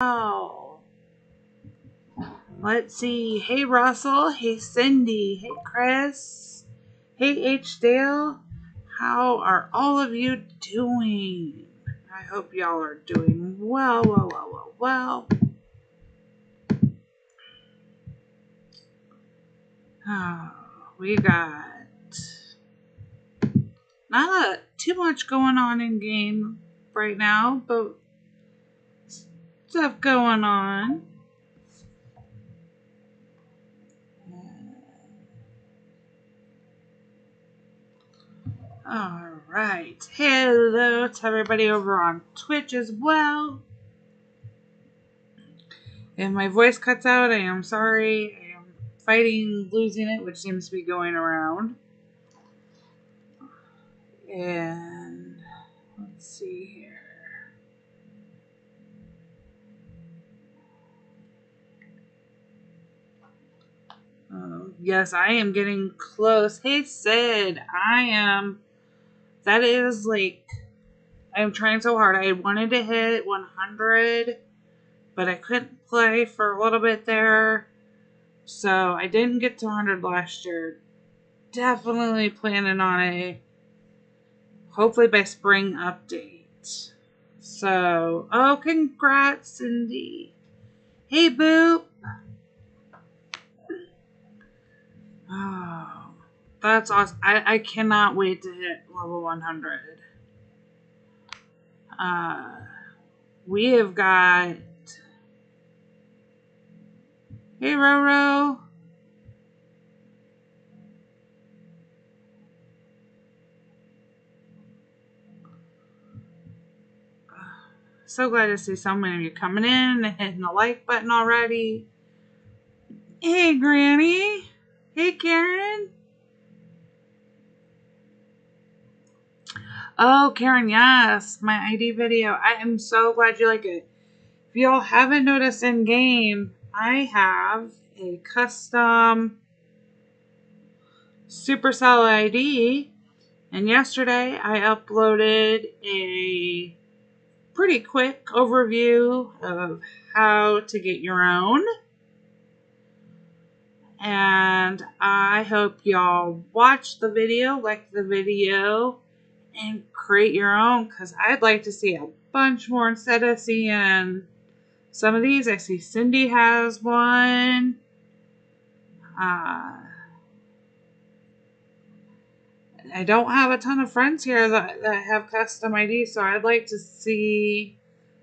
Oh. Let's see. Hey, Russell. Hey, Cindy. Hey, Chris. Hey, H. Dale. How are all of you doing? I hope y'all are doing well. Oh, we got not too much going on in game right now, but stuff going on. Alright. Hello to everybody over on Twitch as well. If my voice cuts out, I am sorry. I am fighting losing it, which seems to be going around. And let's see here. Yes, I am getting close. Hey, Sid. That is like, I'm trying so hard. I wanted to hit 100, but I couldn't play for a little bit there. So I didn't get to 100 last year. Definitely planning on it. Hopefully by spring update. So, oh, congrats, Cindy. Hey, Boop. Oh, that's awesome. I cannot wait to hit level 100. We have got... Hey, Roro. So glad to see so many of you coming in and hitting the like button already. Hey, Granny. Hey, Karen. Oh, Karen, yes. My ID video. I am so glad you like it. If y'all haven't noticed in game, I have a custom Supercell ID. And yesterday I uploaded a pretty quick overview of how to get your own. And I hope y'all watch the video, like the video, and create your own, because I'd like to see a bunch more instead of seeing some of these. I see Cindy has one. I don't have a ton of friends here that have custom IDs, so I'd like to see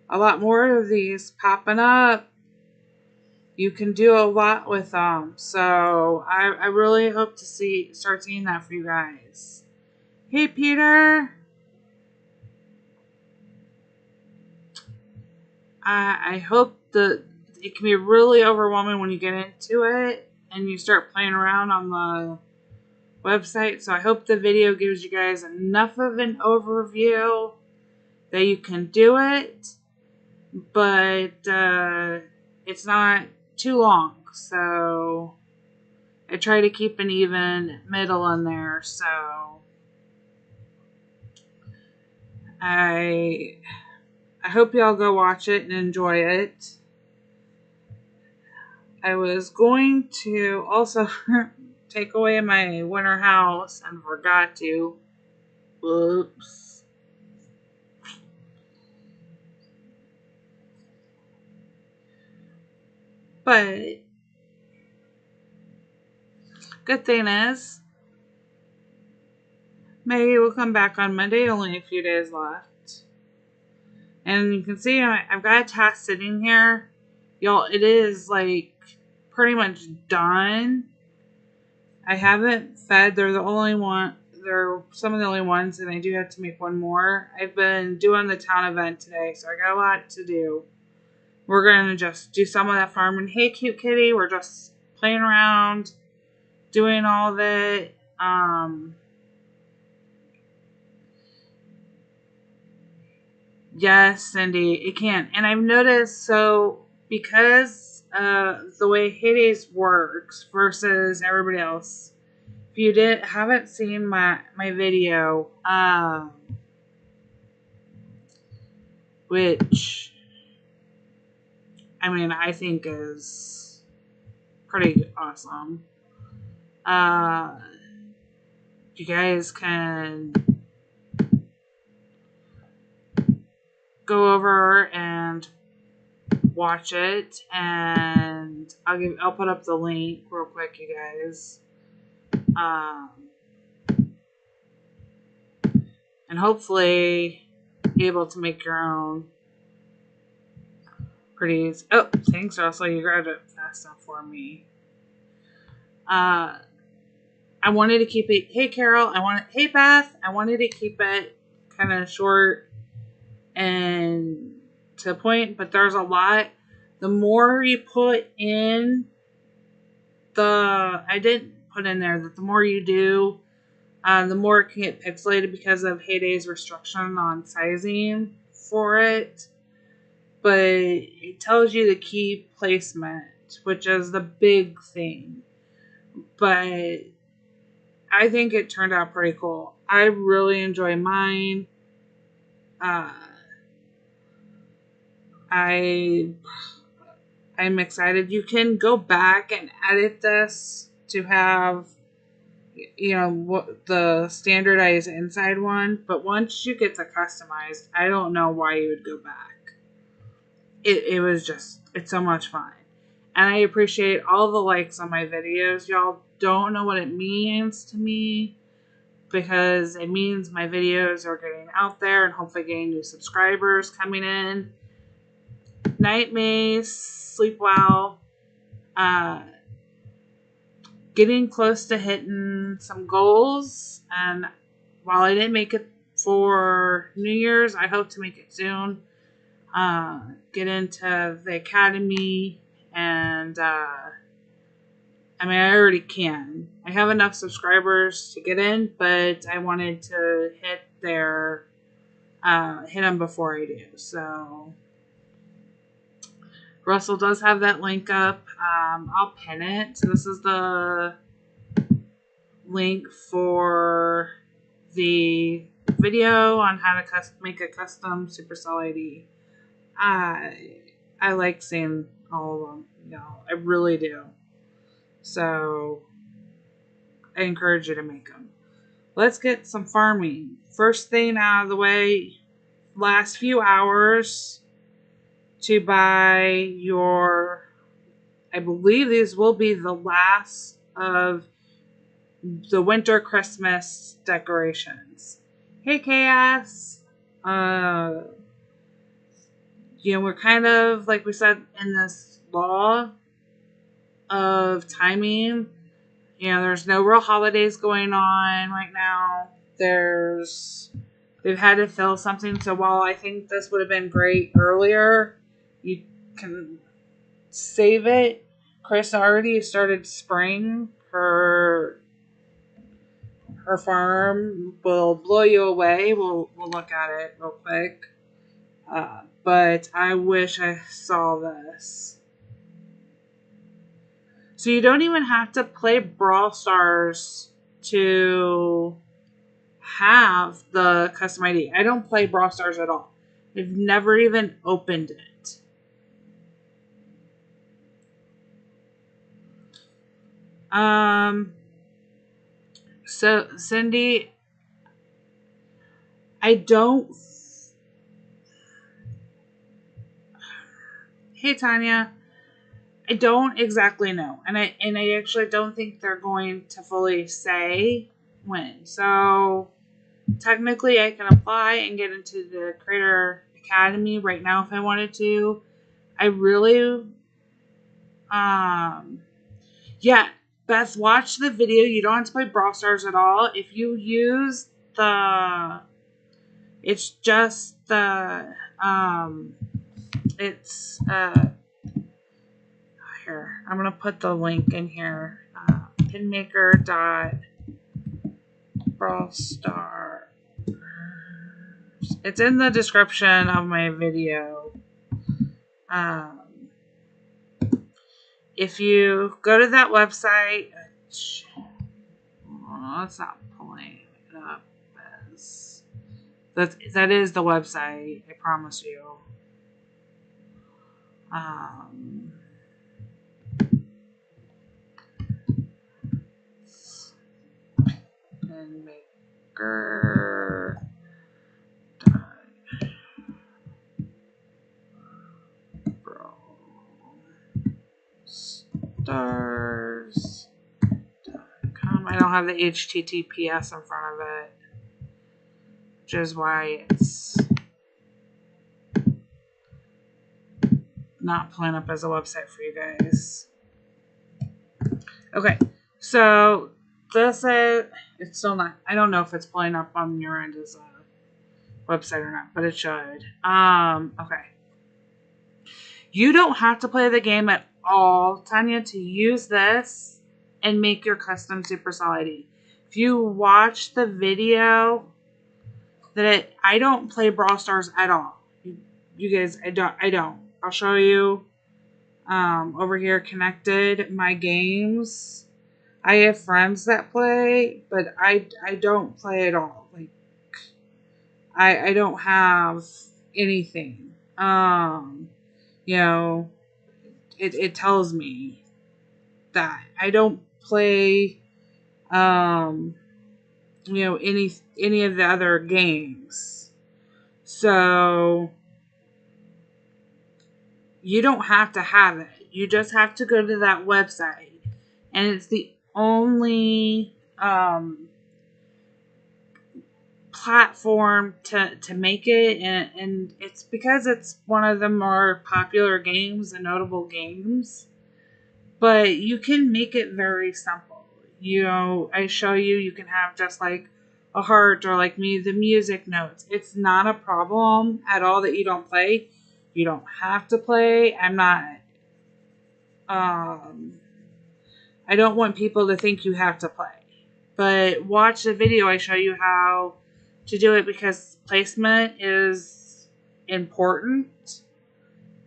a lot more of these popping up. You can do a lot with them, so I really hope to start seeing that for you guys. Hey, Peter. I hope that it can be really overwhelming when you get into it and you start playing around on the website. So I hope the video gives you guys enough of an overview that you can do it, but it's not too long. So I try to keep an even middle in there. So I hope y'all go watch it and enjoy it. I was going to also take away my winter house and forgot to. Whoops. But good thing is, maybe we'll come back on Monday, only a few days left. And you can see I've got a task sitting here. Y'all, it is like pretty much done. I haven't fed. They're some of the only ones, and I do have to make one more. I've been doing the town event today, so I got a lot to do. We're going to just do some of that farming. Hey, cute kitty. We're just playing around, doing all of it. Yes, Cindy, it can. And I've noticed, so because the way Hades works versus everybody else, if you haven't seen my video, which I mean, I think is pretty awesome. You guys can go over and watch it, and I'll put up the link real quick, you guys. And hopefully be able to make your own pretties. Oh, thanks, Russell. You grabbed it fast enough for me. I wanted to keep it. Hey, Carol. Hey, Beth. I wanted to keep it kind of short and to the point, but there's a lot. The more you put in I didn't put in there that the more you do, the more it can get pixelated because of Heyday's restriction on sizing for it. But it tells you the key placement, which is the big thing. But I think it turned out pretty cool. I really enjoy mine. I'm excited. You can go back and edit this to have, what the standardized inside one. But once you get to customized, I don't know why you would go back. It's so much fun. And I appreciate all the likes on my videos. Y'all don't know what it means to me, because it means my videos are getting out there and hopefully getting new subscribers coming in. Night Maze, sleep well. Getting close to hitting some goals. And while I didn't make it for New Year's, I hope to make it soon. Get into the academy, and I already can. I have enough subscribers to get in, but I wanted to hit them before I do. So Russell does have that link up. I'll pin it. So this is the link for the video on how to make a custom Supercell ID. I like seeing all of them, I really do. So I encourage you to make them. Let's get some farming. First thing out of the way, last few hours to buy I believe these will be the last of the winter Christmas decorations. Hey, Chaos. We're kind of, like we said, in this law of timing. There's no real holidays going on right now. They've had to fill something. So while I think this would have been great earlier, you can save it. Chris already started spraying. Her farm will blow you away. We'll look at it real quick. But I wish I saw this. So you don't even have to play Brawl Stars to have the custom ID. I don't play Brawl Stars at all. I've never even opened it. So Cindy, Hey Tanya, I don't exactly know, and I actually don't think they're going to fully say when. So technically, I can apply and get into the Creator Academy right now if I wanted to. I really, yeah. Beth, watch the video. You don't have to play Brawl Stars at all. If you use it's just the, here, I'm going to put the link in here. Pinmaker.brawlstars. It's in the description of my video. If you go to that website, it's not pulling it up. That is the website, I promise you. Um, and maker. Bro. Stars.com. I don't have the HTTPS in front of it, which is why it's not pulling up as a website for you guys. Okay, so this is, it's still not, I don't know if it's pulling up on your end as a website or not, but it should. Okay. You don't have to play the game at all, Tanya, to use this and make your custom supercell ID. If you watch the video, I don't play Brawl Stars at all. You guys, I don't. I'll show you over here connected my games. I have friends that play, but I don't play at all. Like I don't have anything. You know, it tells me that I don't play you know, any of the other games. So you don't have to have it. You just have to go to that website, and it's the only platform to make it, and it's because it's one of the more popular games and notable games. But you can make it very simple. You know, I show you, you can have just like a heart or like me, the music notes. It's not a problem at all that you don't play. You don't have to play. I'm not, I don't want people to think you have to play. But watch the video. I show you how to do it because placement is important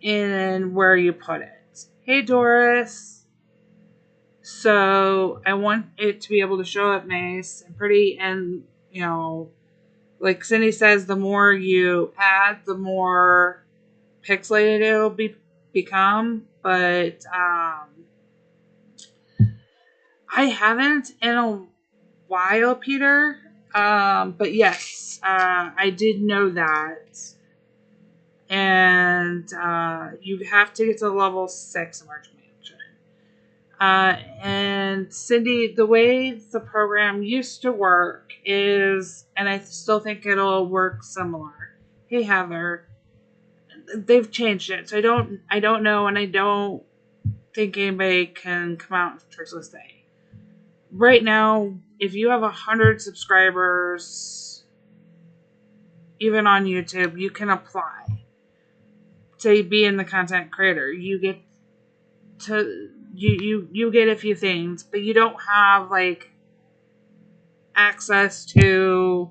in where you put it. Hey, Doris. So I want it to be able to show up nice and pretty, and you know, like Cindy says, the more you add, the more pixelated it'll become. But I haven't in a while, Peter. But yes, I did know that, and you have to get to level 6 emerging. And Cindy, the way the program used to work is, and I still think it'll work similar. Hey Heather, they've changed it, so I don't know, and I don't think anybody can come out and truthfully say. Right now, if you have 100 subscribers, even on YouTube, you can apply to be in the content creator. You get to you get a few things, but you don't have like access to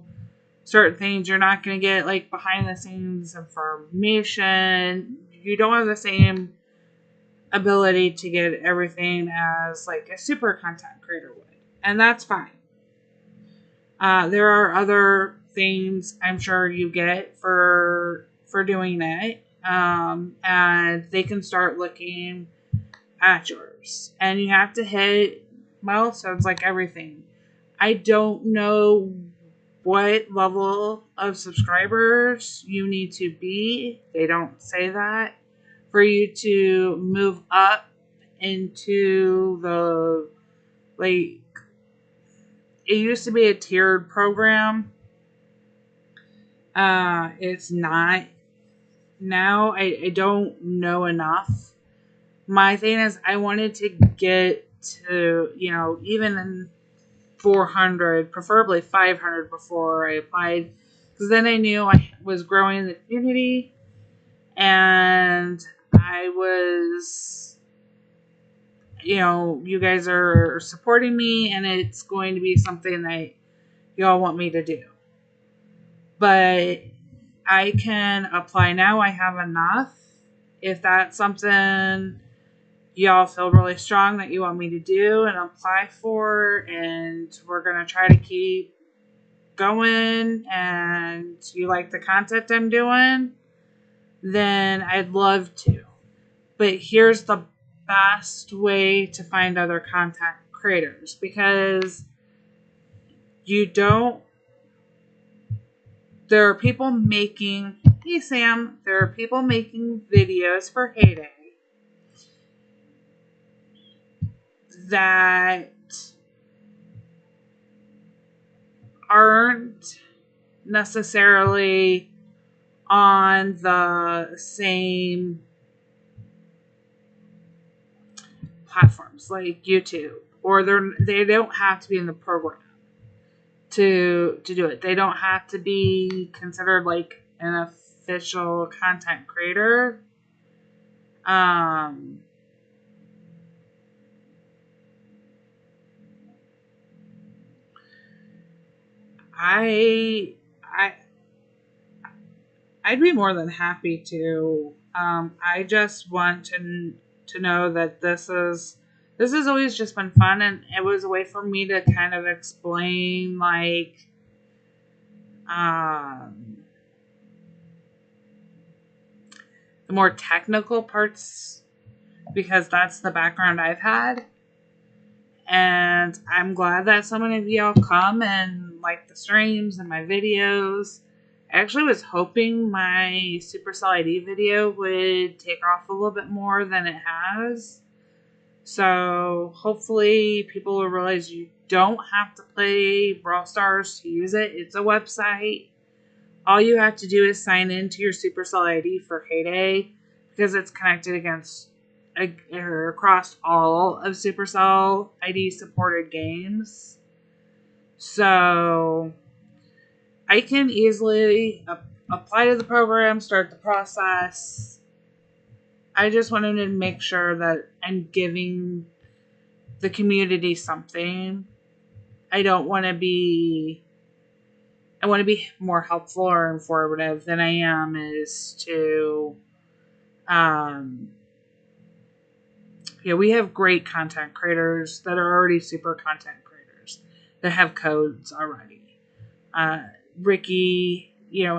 certain things. You're not going to get like behind the scenes information. You don't have the same ability to get everything as like a super content creator would, and that's fine. There are other things I'm sure you get for doing it, and they can start looking at yours, and you have to hit milestones like everything. I don't know what level of subscribers you need to be. They don't say that for you to move up into the, like, it used to be a tiered program. It's not now. I don't know enough. My thing is, I wanted to get to, you know, even in 400, preferably 500 before I applied, because then I knew I was growing the community, and I was, you know, you guys are supporting me, and it's going to be something that y'all want me to do. But I can apply now. I have enough. If that's something y'all feel really strong that you want me to do and apply for, and we're going to try to keep going, and you like the content I'm doing, then I'd love to. But here's the best way to find other content creators, because there are people making, hey Sam, there are people making videos for Heyday that aren't necessarily on the same platforms like YouTube, or they don't have to be in the program to do it. They don't have to be considered like an official content creator. I I I'd be more than happy to. I just want to know that this has always just been fun, and it was a way for me to kind of explain like the more technical parts, because that's the background I've had. And I'm glad that so many of y'all come and like the streams and my videos. I actually was hoping my Supercell ID video would take off a little bit more than it has. So hopefully people will realize you don't have to play Brawl Stars to use it. It's a website. All you have to do is sign into your Supercell ID for Heyday, because it's connected across all of Supercell ID supported games. So I can easily apply to the program, start the process. I just wanted to make sure that I'm giving the community something. I want to be more helpful or informative than I am as to we have great content creators that are already super content creators that have codes already. Ricky,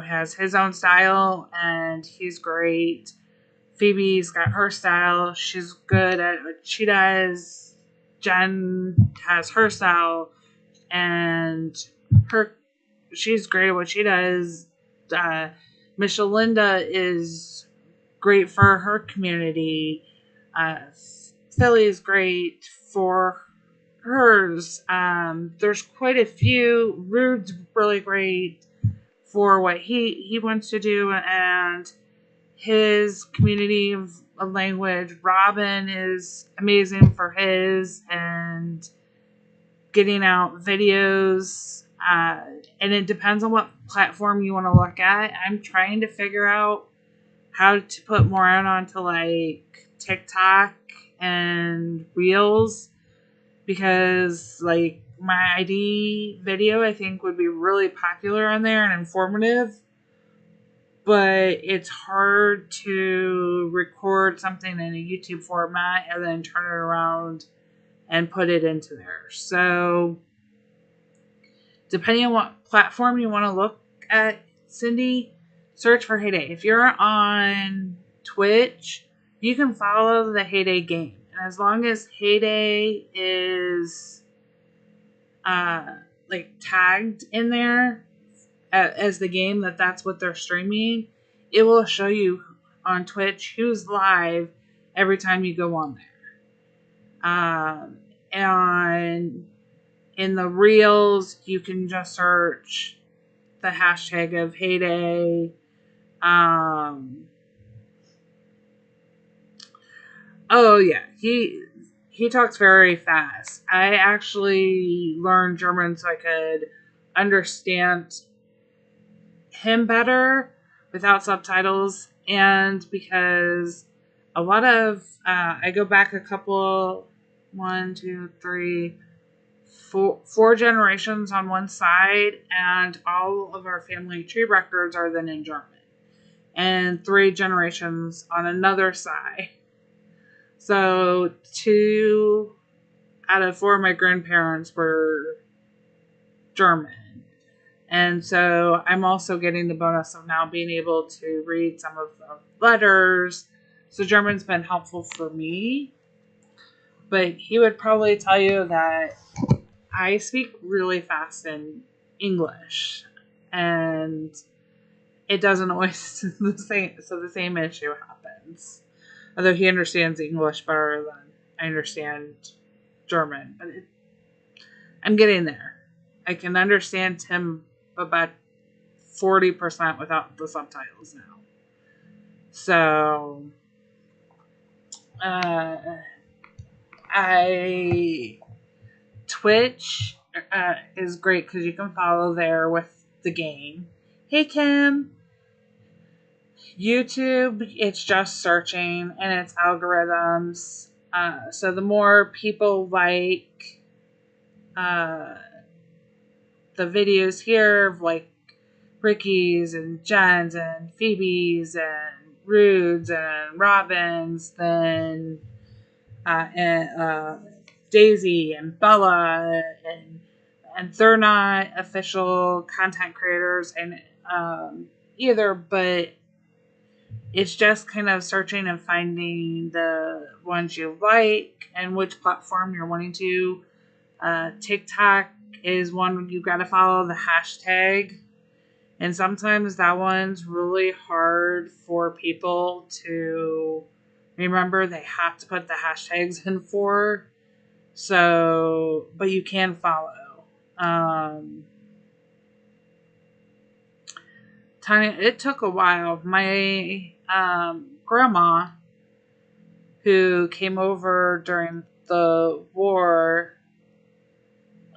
has his own style and he's great. Phoebe's got her style. She's good at what she does. Jen has her style and she's great at what she does. Miss Linda is great for her community. Philly is great for hers. There's quite a few. Rude's really great for what he wants to do and his community of language. Robin is amazing for his and getting out videos. And it depends on what platform you want to look at. I'm trying to figure out how to put more out onto like TikTok and Reels, because like my ID video I think would be really popular on there and informative, but it's hard to record something in a YouTube format and then turn it around and put it into there. So depending on what platform you want to look at, Cindy, search for Heyday. If you're on Twitch, you can follow the Heyday game. And as long as Heyday is like tagged in there as the game, that's what they're streaming, it will show you on Twitch who's live every time you go on there. And in the Reels, you can just search the hashtag of Heyday. Oh yeah, he talks very fast. I actually learned German so I could understand him better without subtitles, and because a lot of I go back a couple, 4 generations on one side, and all of our family tree records are then in German, and 3 generations on another side. So 2 out of 4 of my grandparents were German. And so I'm also getting the bonus of now being able to read some of the letters So German's been helpful for me. But he would probably tell you that I speak really fast in English. And it doesn't always the same. So the same issue happens. Although he understands English better than I understand German. But I'm getting there. I can understand him about 40% without the subtitles now. So, Twitch is great because you can follow there with the game. Hey, Kim. YouTube, it's just searching and it's algorithms. So the more people like the videos here of like Ricky's and Jen's and Phoebe's and Rude's and Robin's, then Daisy and Bella, and they're not official content creators and either, but it's just kind of searching and finding the ones you like and which platform you're wanting to. TikTok is one you got to follow the hashtag. And sometimes that one's really hard for people to remember they have to put the hashtags in for. So, but you can follow. Tanya, it took a while. My grandma, who came over during the war,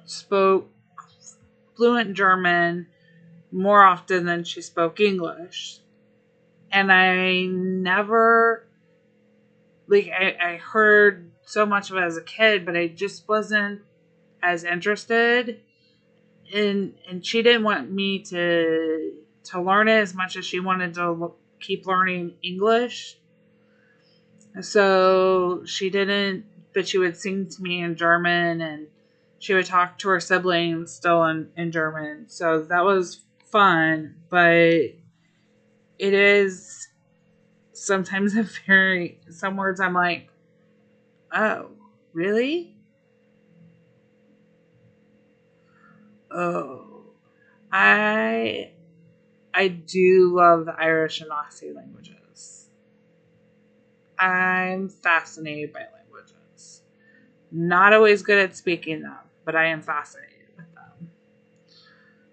spoke fluent German more often than she spoke English. And I never, I heard so much of it as a kid, but I just wasn't as interested. And she didn't want me to learn it as much as she wanted to keep learning English. So she didn't, but she would sing to me in German and she would talk to her siblings still in German. So that was fun, but it is sometimes some words I'm like, oh, really? Oh, I do love the Irish and Aussie languages. I'm fascinated by languages. Not always good at speaking them, but I am fascinated with them.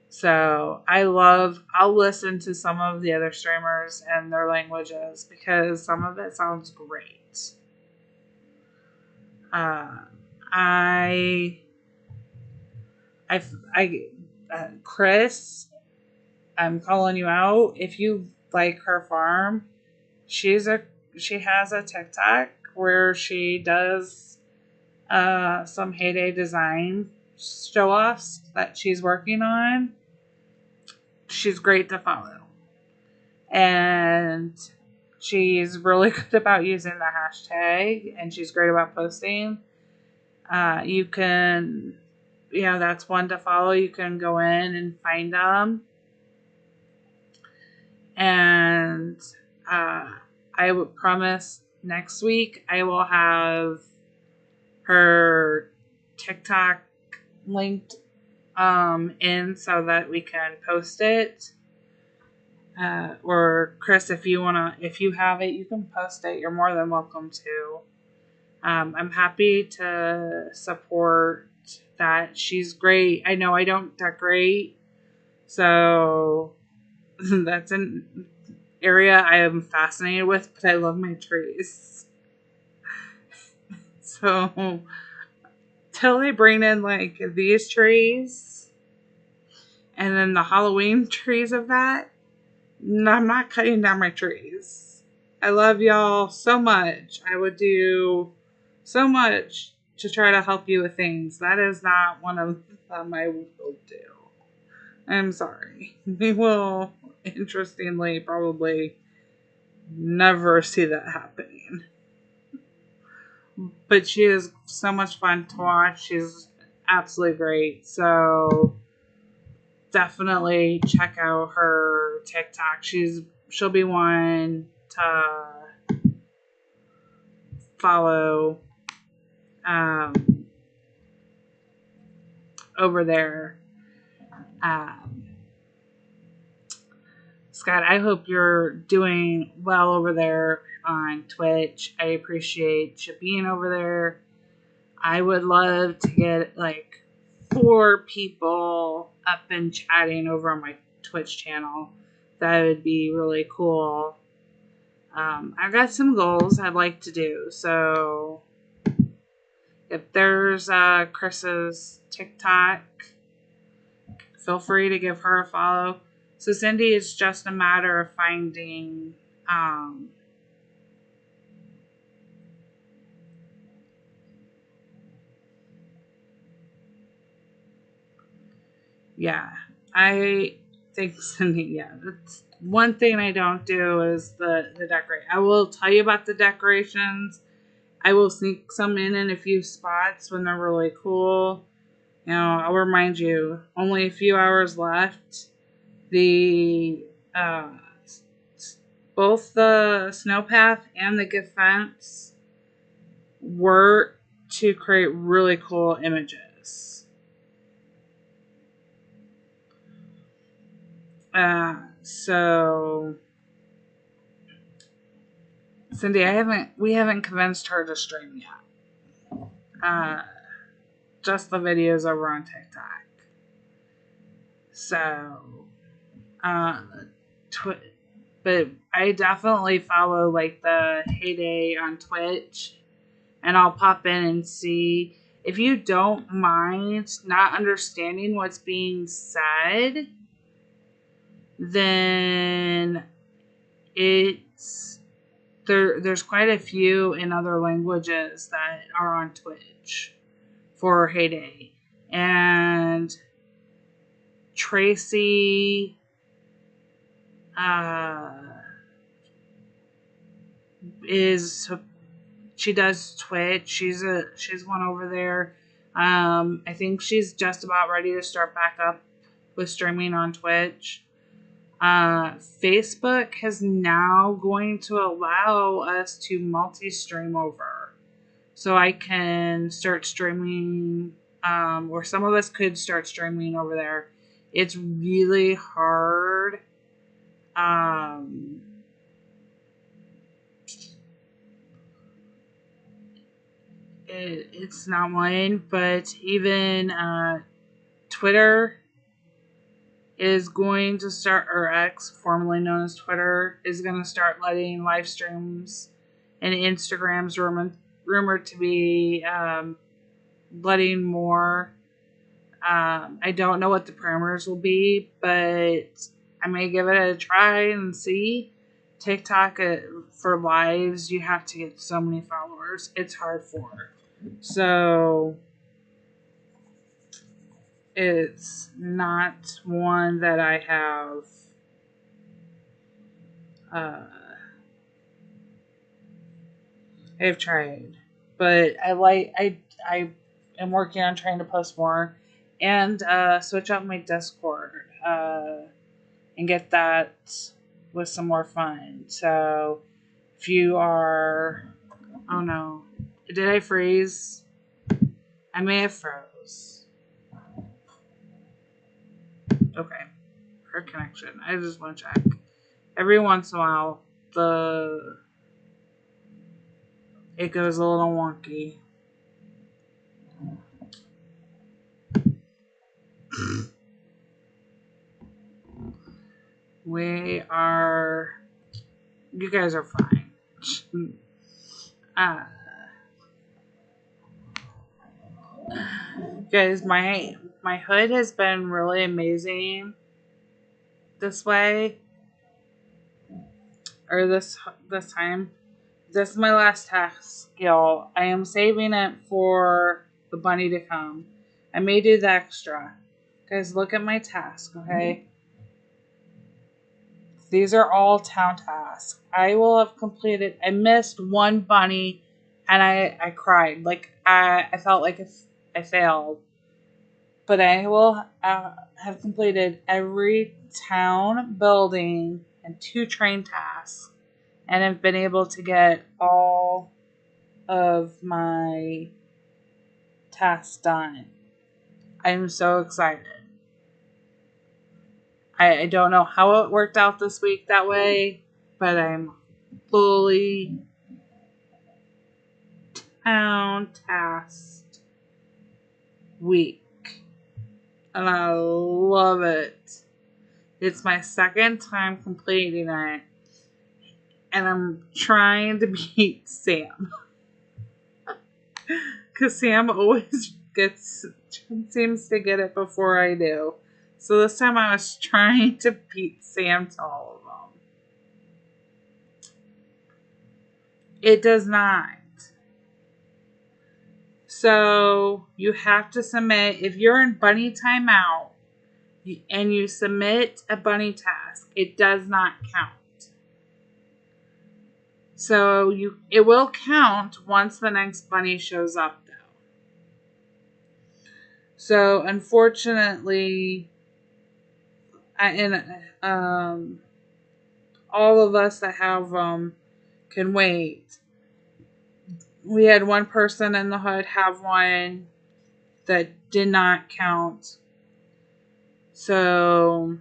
So I'll listen to some of the other streamers and their languages because some of it sounds great. Chris, I'm calling you out. If you like her farm, she has a TikTok where she does some heyday design show offs that she's working on. She's great to follow. And she's really good about using the hashtag and she's great about posting. You can, that's one to follow. You can go in and find them. And I would promise next week I will have her TikTok linked in so that we can post it. Or Chris, if you have it, you can post it. You're more than welcome to. I'm happy to support that. She's great. I know I don't decorate, so that's an area I am fascinated with, but I love my trees. So till they bring in like these trees and then the Halloween trees of that, I'm not cutting down my trees. I love y'all so much. I would do so much to try to help you with things. That is not one of them I will do. I'm sorry. We will, interestingly, probably never see that happening. But she is so much fun to watch. She's absolutely great. So definitely check out her TikTok. She'll be one to follow over there. Scott, I hope you're doing well over there on Twitch. I appreciate you being over there. I would love to get like 4 people up and chatting over on my Twitch channel. That would be really cool. I've got some goals I'd like to do. So if there's Chris's TikTok, feel free to give her a follow. So Cindy, it's just a matter of finding yeah, I think Cindy, yeah, that's one thing I don't do is the decorate. I will tell you about the decorations. I will sneak some in a few spots when they're really cool. You know, I'll remind you, only a few hours left. The both the snowpath and the gift fence were to create really cool images. So Cindy, we haven't convinced her to stream yet. Just the videos over on TikTok. So, but I definitely follow like the Heyday on Twitch, and I'll pop in and see. If you don't mind not understanding what's being said, then there's quite a few in other languages that are on Twitch for Heyday. And Tracy she does Twitch. She's one over there. I think she's just about ready to start back up with streaming on Twitch. Facebook is now going to allow us to multi-stream over. So I can start streaming, or some of us could start streaming over there. It's really hard. It's not mine, but even Twitter is going to start, or X, formerly known as Twitter, is going to start letting live streams, and Instagram's rumored to be letting more. I don't know what the parameters will be, but I may give it a try and see. TikTok, for lives, you have to get so many followers. It's hard for. So it's not one that I have I've tried, but I am working on trying to post more and switch up my Discord and get that with some more fun. So if you are, oh no, did I freeze? I may have froze. Okay, her connection. I just want to check. Every once in a while, it goes a little wonky. You guys are fine. Guys, my hood has been really amazing this way, or this time. This is my last task, y'all. I am saving it for the bunny to come. I may do the extra. Guys, look at my task, okay? These are all town tasks. I will have completed. I missed one bunny, and I cried. Like, I felt like I failed. But I will have completed every town building and 2 train tasks, and have been able to get all of my tasks done. I'm so excited. I don't know how it worked out this week that way, but I'm fully town tasked week. And I love it. It's my second time completing it. And I'm trying to beat Sam. Because Sam always seems to get it before I do. So this time I was trying to beat Sam to all of them. It does not. So you have to submit, if you're in bunny timeout and you submit a bunny task, it does not count. So it will count once the next bunny shows up, though. So unfortunately, all of us that have can wait. We had one person in the hood have one that did not count. So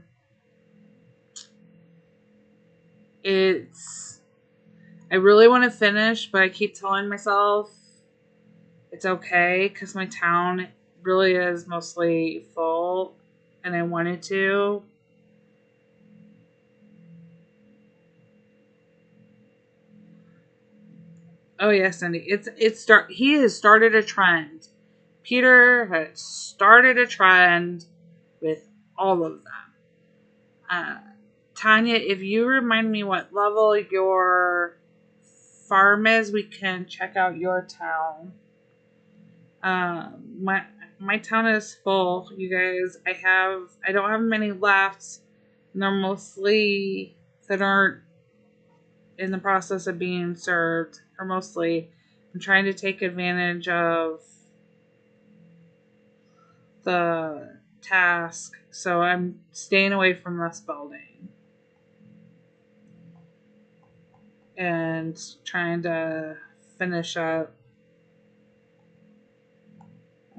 I really want to finish, but I keep telling myself it's okay because my town really is mostly full and I wanted to. Oh yes, Cindy. He has started a trend. Peter has started a trend with all of them. Tanya, if you remind me what level your farm is, we can check out your town. My town is full, you guys. I don't have many left. And they're mostly that aren't in the process of being served. Or mostly, I'm trying to take advantage of the task, so I'm staying away from this building and trying to finish up.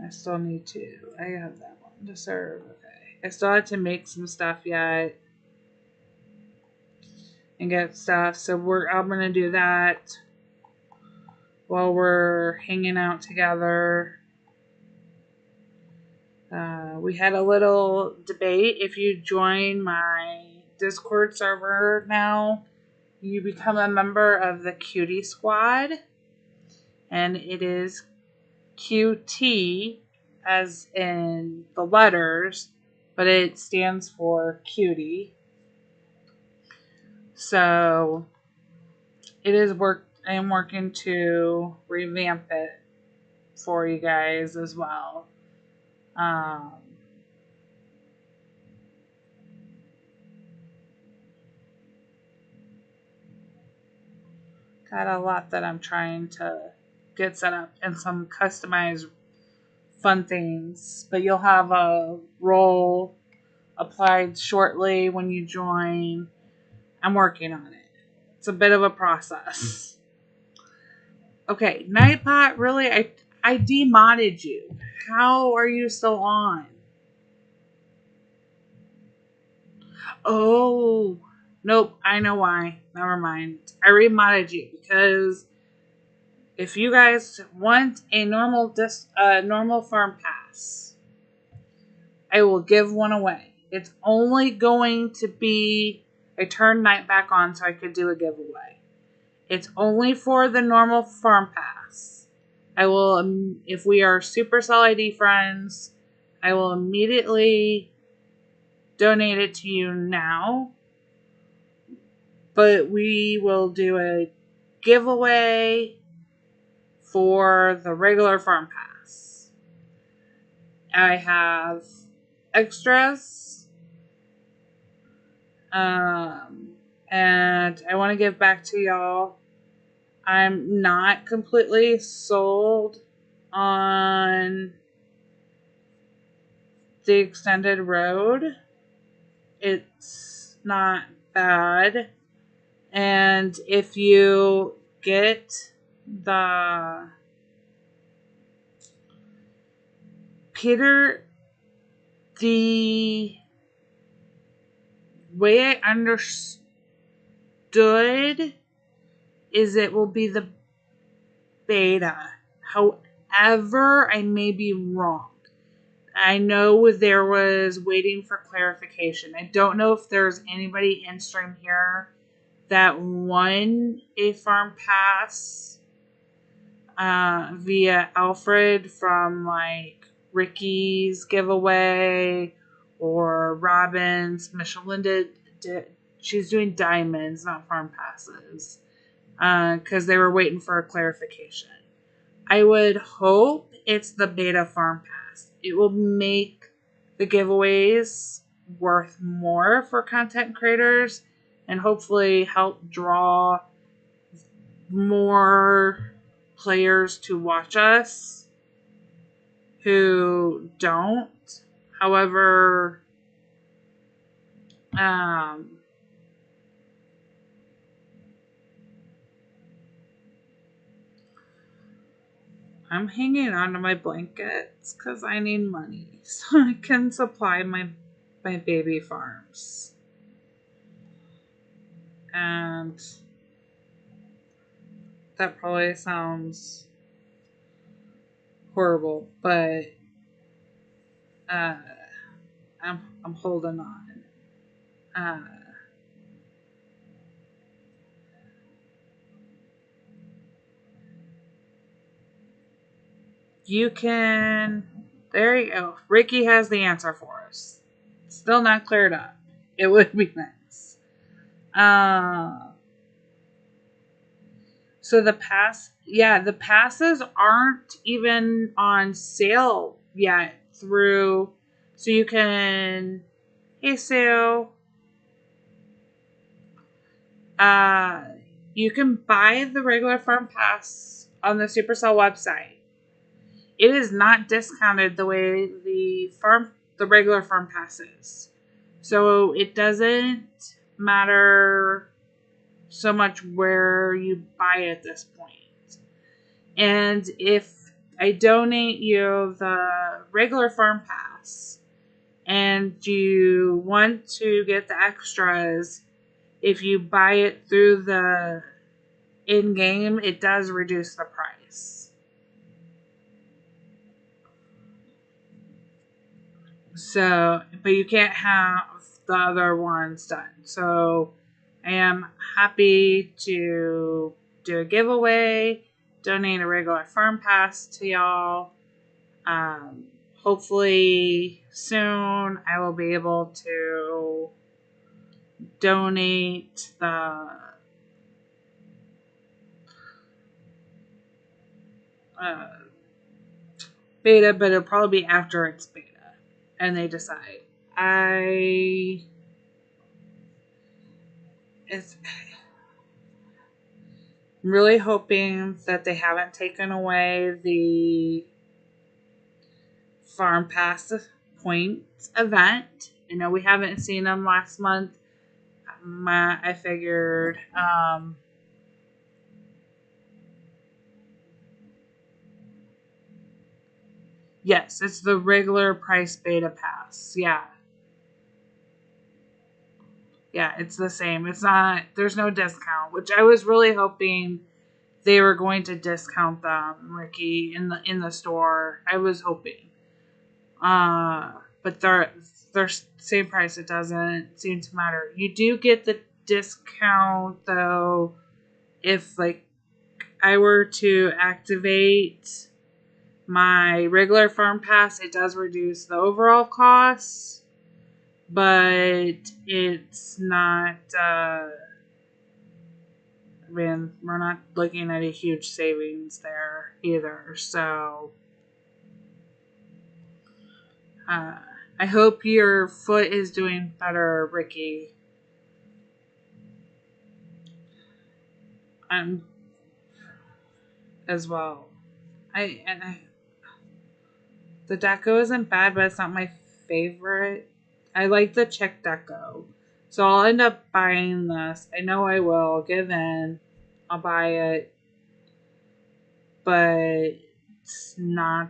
I still need to. I have that one to serve. Okay. I still had to make some stuff yet and get stuff, so I'm gonna do that while we're hanging out together. We had a little debate. If you join my Discord server now, you become a member of the Cutie Squad. And it is QT as in the letters, but it stands for cutie. So I am working to revamp it for you guys as well. Got a lot that I'm trying to get set up and some customized fun things. But you'll have a role applied shortly when you join. I'm working on it. It's a bit of a process. Okay, Nightbot, really? I demodded you. How are you still on? Oh, nope, I know why. Never mind. I remodded you because if you guys want a normal farm pass, I will give one away. It's only going to be I turned night back on so I could do a giveaway. It's only for the normal farm pass. I will, if we are Supercell ID friends, I will immediately donate it to you now. But we will do a giveaway for the regular farm pass. I have extras. And I want to give back to y'all. I'm not completely sold on the extended road. It's not bad. And if you get the Peter, the way I understood is it will be the beta. However, I may be wrong. I know there was waiting for clarification. I don't know if there's anybody in stream here that won a farm pass via Alfred from like Ricky's giveaway or Robin's. Michelinda she's doing diamonds, not farm passes, because they were waiting for a clarification. I would hope it's the beta farm pass. It will make the giveaways worth more for content creators and hopefully help draw more players to watch us who don't. However, I'm hanging on to my blankets because I need money so I can supply my baby farms. And that probably sounds horrible, but I'm holding on. You can. There you go. Ricky has the answer for us. Still not cleared up. It would be nice. So the passes aren't even on sale yet through. So you can. Hey, Sue. You can buy the regular farm pass on the Supercell website. It is not discounted the way the regular farm pass is. So it doesn't matter so much where you buy at this point. And if I donate you the regular farm pass and you want to get the extras, if you buy it through the in-game, it does reduce the price. So, but you can't have the other ones done. So, I am happy to do a giveaway, donate a regular farm pass to y'all. Hopefully soon I will be able to donate the beta, but it'll probably be after it's beta and they decide. It's really hoping that they haven't taken away the farm pass points event. I know we haven't seen them last month. I figured yes, it's the regular price beta pass. Yeah, it's the same. It's not, there's no discount, which I was really hoping they were going to discount them, Ricky, in the store. I was hoping. But they're same price. It doesn't seem to matter. You do get the discount though if like I were to activate my regular farm pass. It does reduce the overall cost, but it's not. I mean, we're not looking at a huge savings there either. So, I hope your foot is doing better, Ricky. As well. The deco isn't bad, but it's not my favorite. I like the Czech deco. So I'll end up buying this. I know I will. Give in. I'll buy it. but it's not,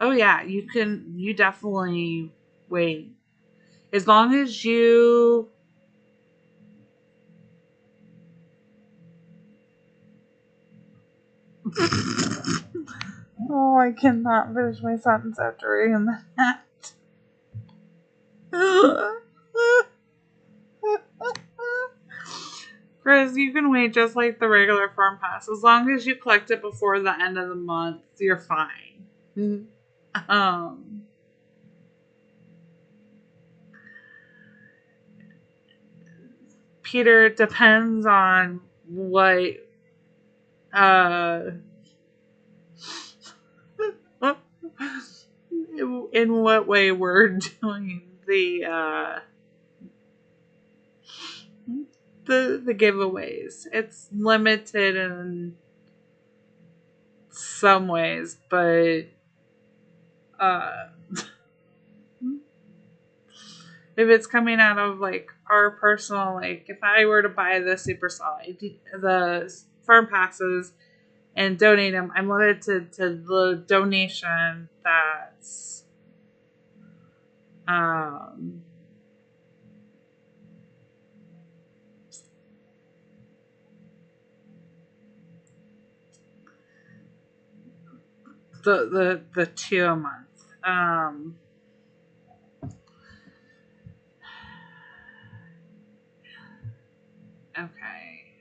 oh yeah, you definitely wait. As long as you, oh, I cannot finish my sentence after reading that. Chris, you can wait just like the regular farm pass. As long as you collect it before the end of the month, you're fine. Um, Peter, it depends on what, uh, in what way we're doing the giveaways. It's limited in some ways, but if it's coming out of like our personal, like if I were to buy the super solid, the farm passes and donate them, I'm limited to the donation that's the two a month. Okay.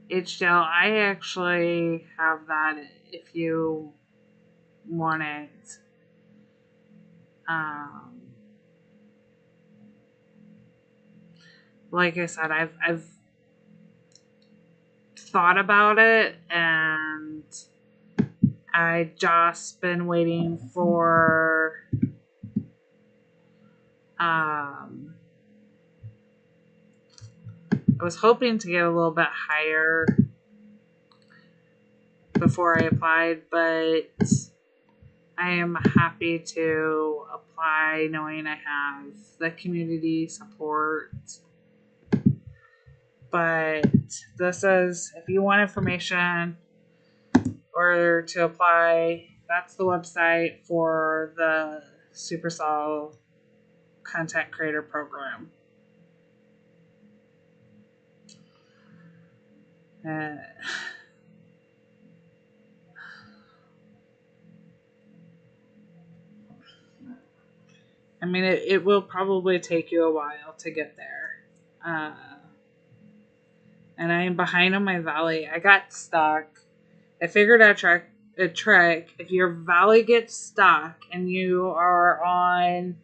HDL, I actually have that if you want it. Like I said, I've thought about it, and I just been waiting for I was hoping to get a little bit higher before I applied, but I am happy to apply knowing I have the community support. But this is, if you want information or to apply, that's the website for the Supercell Content Creator Program. I mean, it will probably take you a while to get there. And I am behind on my valley. I got stuck. I figured out a trick. If your valley gets stuck and you are on,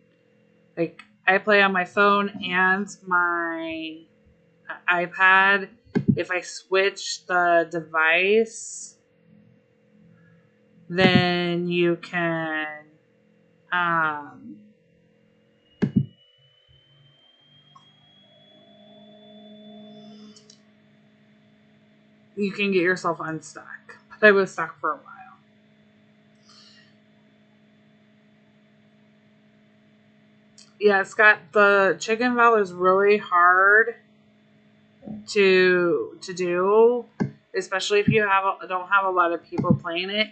like, I play on my phone and my iPad. If I switch the device, then you can you can get yourself unstuck. But I was stuck for a while. Yeah, Scott, the chicken valley is really hard to do, especially if you don't have a lot of people playing it.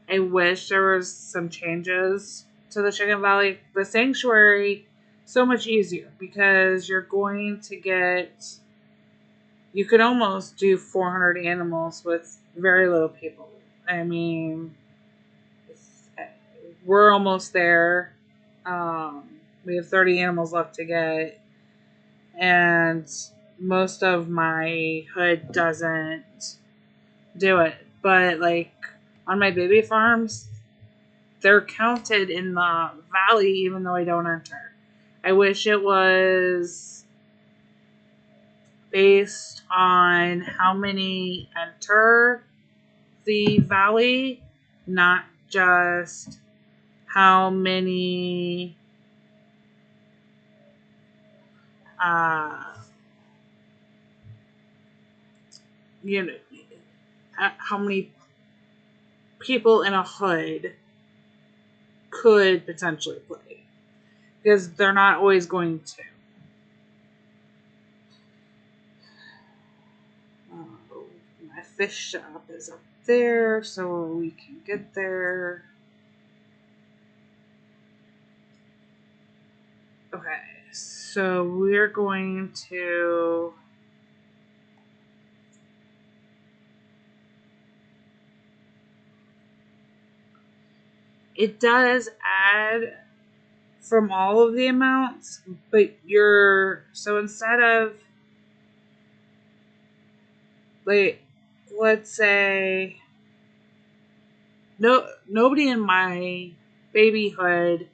I wish there was some changes to the Chicken Valley. The Sanctuary, so much easier because you're going to get, you could almost do 400 animals with very little people. I mean, we're almost there. We have 30 animals left to get, and most of my hood doesn't do it. But like on my baby farms, they're counted in the valley even though I don't enter. I wish it was based on how many enter the valley, not just how many you know, how many people in a hood could potentially play. Because they're not always going to. My fish shop is up there, so we can get there. Okay, so we're going to... It does add from all of the amounts, but so instead of, like, let's say, nobody in my babyhood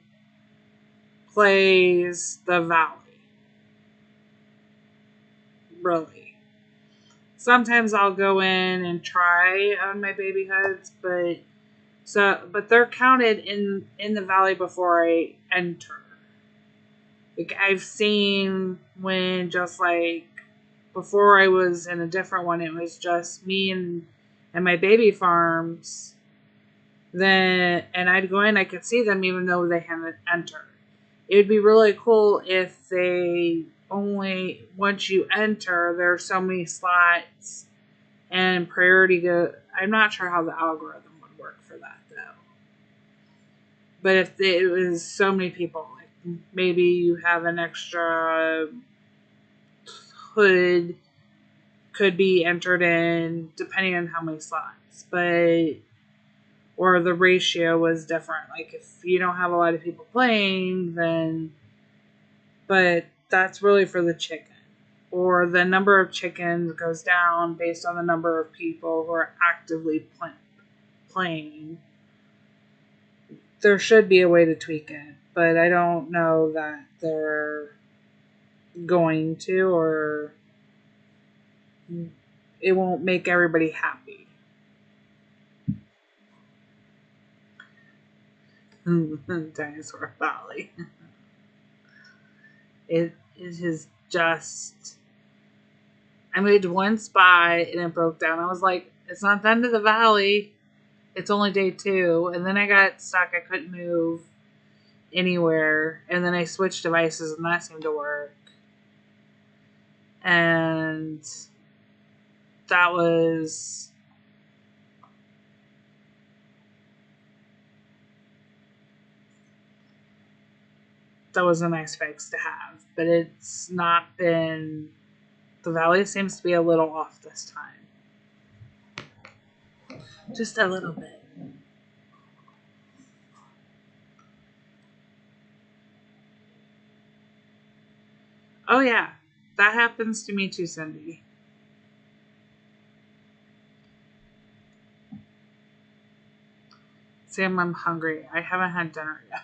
plays the Valley. Really. Sometimes I'll go in and try on my babyhoods, but they're counted in the Valley before I enter. Like, I've seen when just like before I was in a different one, it was just me and my baby farms. And I'd go in, I could see them even though they hadn't entered. It would be really cool if they only, once you enter, there are so many slots and priority go. I'm not sure how the algorithm would work for that though. But if it was so many people, like maybe you have an extra hood could be entered in depending on how many slots, or the ratio was different. Like if you don't have a lot of people playing, then, but that's really for the chicken. Or the number of chickens goes down based on the number of people who are actively playing. There should be a way to tweak it, but I don't know that they're going to, or it won't make everybody happy. Dinosaur Valley. It is just... I made one spot and it broke down. I was like, it's not the end of the valley. It's only day 2. And then I got stuck. I couldn't move anywhere. And then I switched devices and that seemed to work. And that was... that was a nice fix to have. But it's not been... The valley seems to be a little off this time. Just a little bit. Oh yeah, that happens to me too, Cindy. Sam, I'm hungry. I haven't had dinner yet.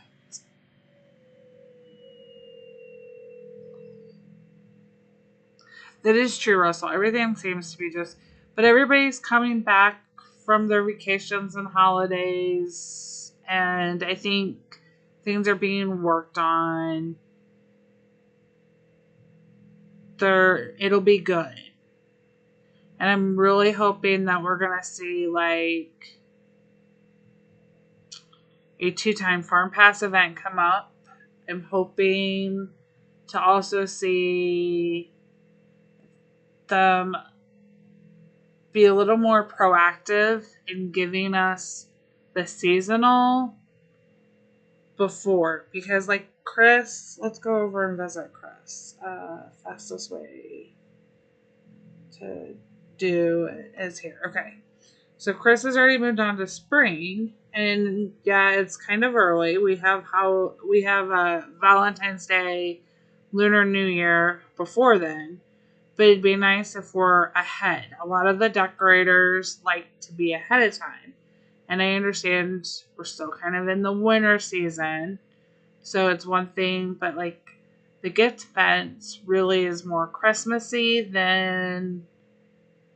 That is true, Russell. Everything seems to be just... But everybody's coming back from their vacations and holidays. And I think things are being worked on. It'll be good. And I'm really hoping that we're going to see, like, a 2-time Farm Pass event come up. I'm hoping to also see them be a little more proactive in giving us the seasonal before. Because, like, Chris, let's go over and visit Chris. Fastest way to do it is here. Okay. So Chris has already moved on to spring, and yeah, it's kind of early. We have Valentine's Day, Lunar New Year before then, but it'd be nice if we're ahead. A lot of the decorators like to be ahead of time, and I understand we're still kind of in the winter season, so it's one thing, but like the gift fence really is more Christmassy than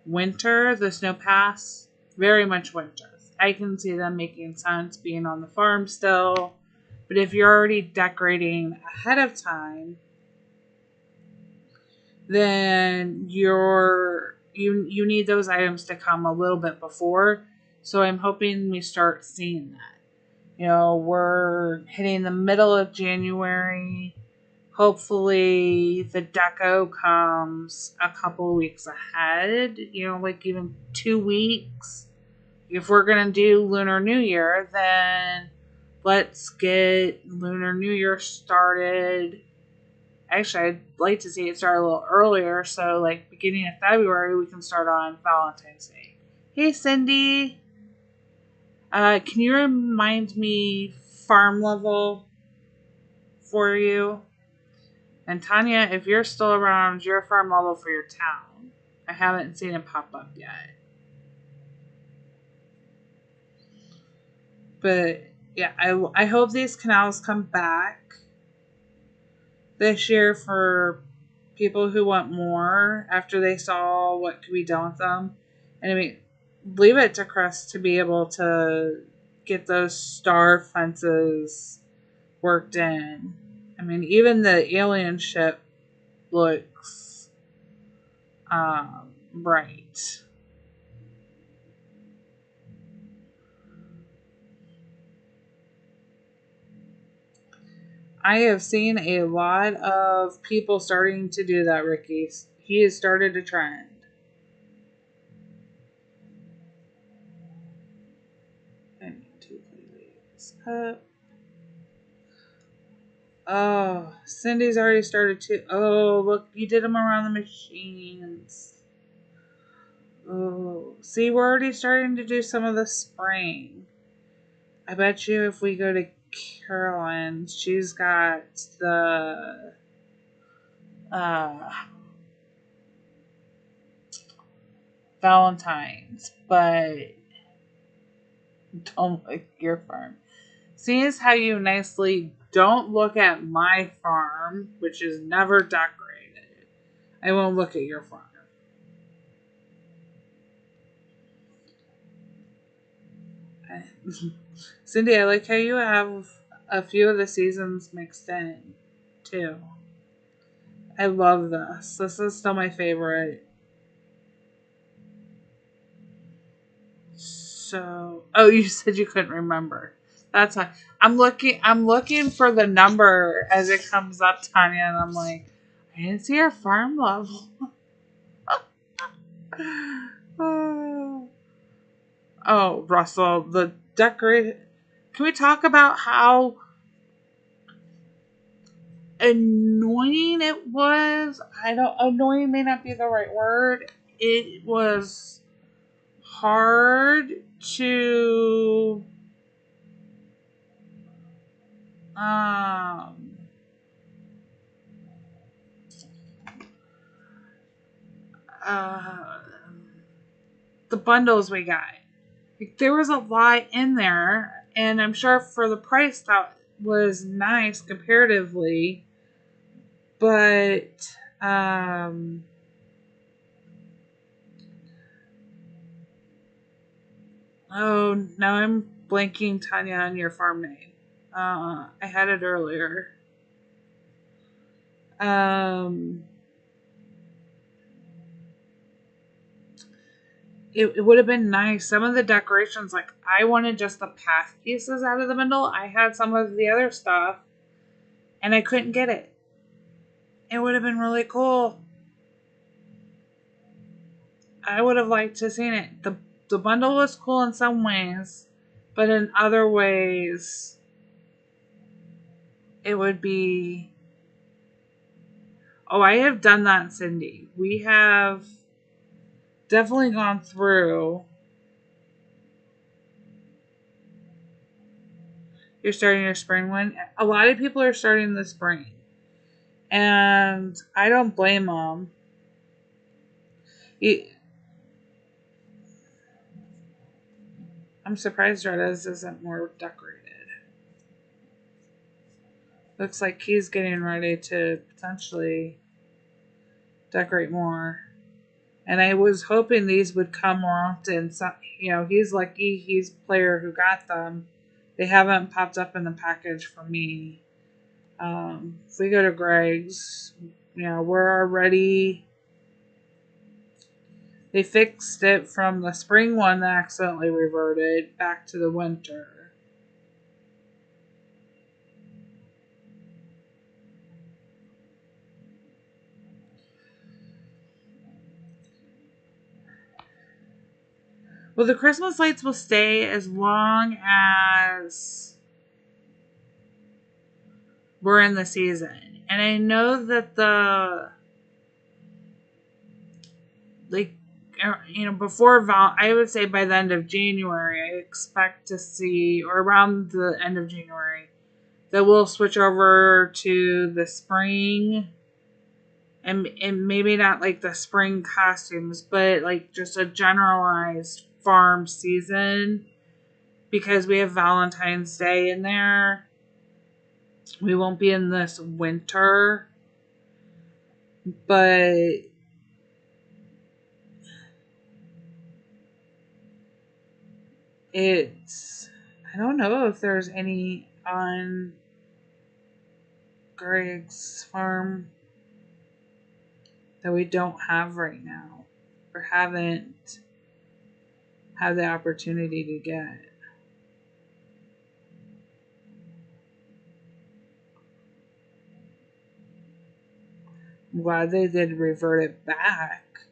winter. The snow pass, very much winter. I can see them making sense being on the farm still. But if you're already decorating ahead of time, then you need those items to come a little bit before. So I'm hoping we start seeing that. We're hitting the middle of January. Hopefully, the deco comes a couple weeks ahead, like even 2 weeks. If we're going to do Lunar New Year, then let's get Lunar New Year started. Actually, I'd like to see it start a little earlier, so like beginning of February, we can start on Valentine's Day. Hey, Cindy. Can you remind me farm level for you? And Tanya, if you're still around, your farm level for your town. I haven't seen it pop up yet. But yeah, I hope these canals come back this year for people who want more after they saw what could be done with them. And I mean, leave it to Chris to be able to get those star fences worked in. I mean, even the alien ship looks bright. I have seen a lot of people starting to do that, Ricky. He has started a trend. I need to play these up. Oh, Cindy's already started to. Oh, look, you did them around the machines. Oh, see, we're already starting to do some of the spraying. I bet you if we go to Carolyn, she's got the Valentine's, but don't look at your farm. Seeing as how you nicely don't look at my farm, which is never decorated, I won't look at your farm. Cindy, I like how you have a few of the seasons mixed in, too. I love this. This is still my favorite. So, oh, you said you couldn't remember. That's fine. I'm looking for the number as it comes up, Tanya, and I'm like, I didn't see our farm level. Oh, Russell, the decorated. Can we talk about how annoying it was? Annoying may not be the right word. It was hard to uh, the bundles we got. Like, there was a lot in there, and I'm sure for the price that was nice comparatively, but oh, now I'm blanking, Tanya, on your farm name. I had it earlier. It would have been nice. Some of the decorations, like, I wanted just the path pieces out of the bundle. I had some of the other stuff, and I couldn't get it. It would have been really cool. I would have liked to have seen it. The bundle was cool in some ways, but in other ways, it would be. Oh, I have done that, Cindy. We have definitely gone through. You're starting your spring one. A lot of people are starting the spring, and I don't blame them. I'm surprised Reddez isn't more decorated. Looks like he's getting ready to potentially decorate more. And I was hoping these would come more often. So, he's lucky he's the player who got them. They haven't popped up in the package for me. If we go to Greg's, we're already. They fixed it from the spring one that accidentally reverted back to the winter. Well, the Christmas lights will stay as long as we're in the season. And I know that before I would say by the end of January, I expect to see, or around the end of January, that we'll switch over to the spring, and maybe not like the spring costumes, but like just a generalized farm season, because we have Valentine's Day in there. We won't be in this winter, but I don't know if there's any on Greg's farm that we don't have right now, or haven't had the opportunity to get. I'm glad they did revert it back.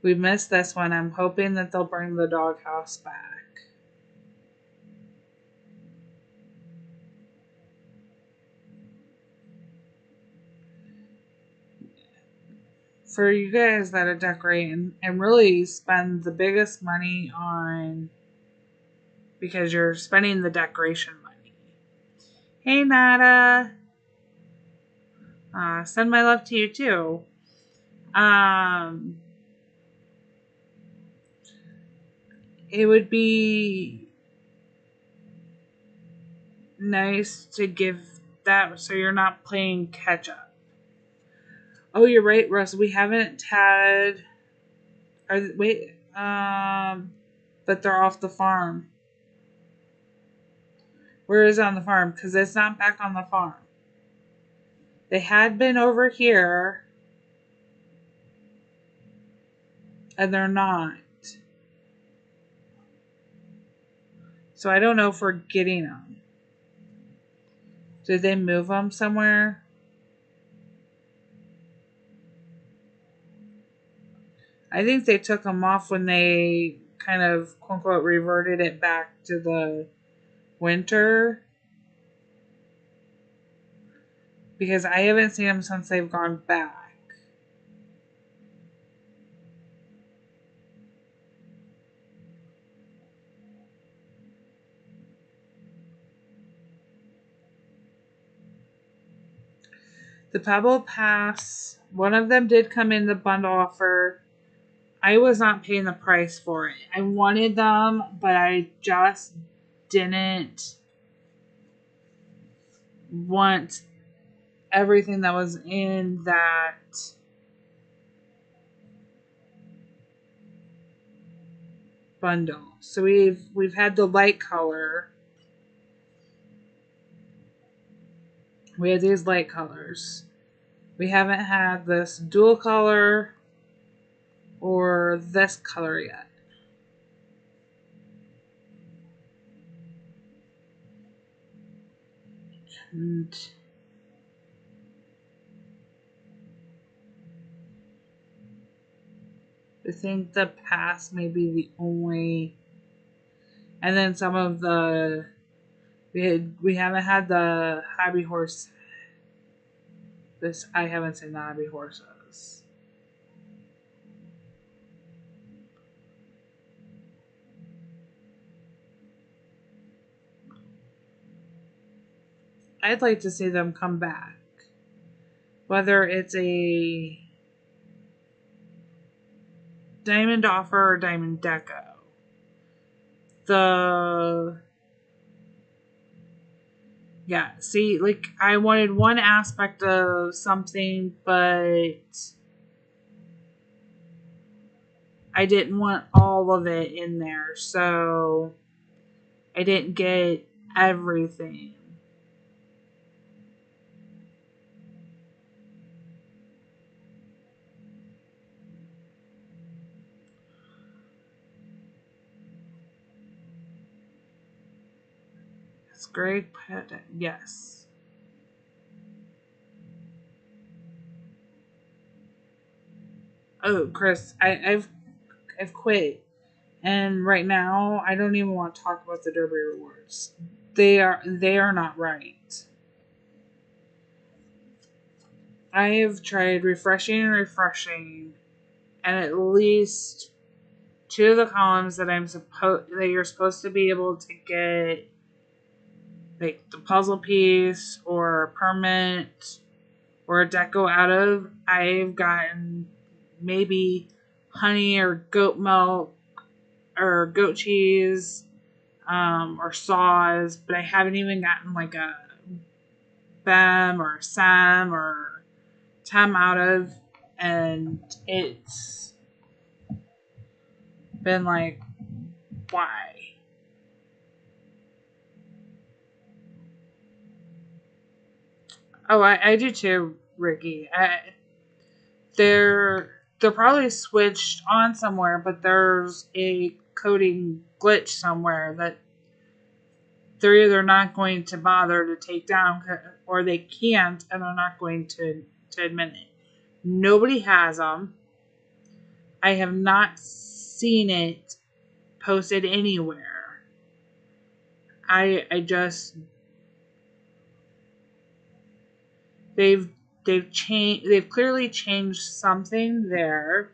We missed this one. I'm hoping that they'll bring the doghouse back. For you guys that are decorating and really spend the biggest money on, because you're spending the decoration money. Hey, Nada. Send my love to you too. It would be nice to give that so you're not playing catch up. Oh, you're right, Russ. We haven't had. But they're off the farm. Where is it on the farm? Because it's not back on the farm. They had been over here, and they're not. So I don't know if we're getting them. Did they move them somewhere? I think they took them off when they kind of, quote unquote, reverted it back to the winter. Because I haven't seen them since they've gone back. The Pebble Pass, one of them did come in the bundle offer. I was not paying the price for it. I wanted them, but I just didn't want everything that was in that bundle. So we've had the light color. We have these light colors. We haven't had this dual color or this color yet. And I think the pass may be the only, and then some of the we haven't had the hobby horse. I haven't seen the hobby horses. I'd like to see them come back. Whether it's a diamond offer or diamond deco. See, like, I wanted one aspect of something, but I didn't want all of it in there, so I didn't get everything. It's great, yes. Oh, Chris, I've I've quit. And right now, I don't even want to talk about the Derby rewards. They are not right. I have tried refreshing and refreshing, and at least two of the columns that you're supposed to be able to get, like the puzzle piece or a permit or a deco out of, I've gotten maybe honey or goat milk or goat cheese, or saws, but I haven't even gotten like a Bem or Sam or Tam out of, and it's been like, why? Oh, I do too, Ricky. They're probably switched on somewhere, but there's a coding glitch somewhere that they're either not going to bother to take down, or they can't and they're not going to admit it. Nobody has them. I have not seen it posted anywhere. I just they've they've clearly changed something there,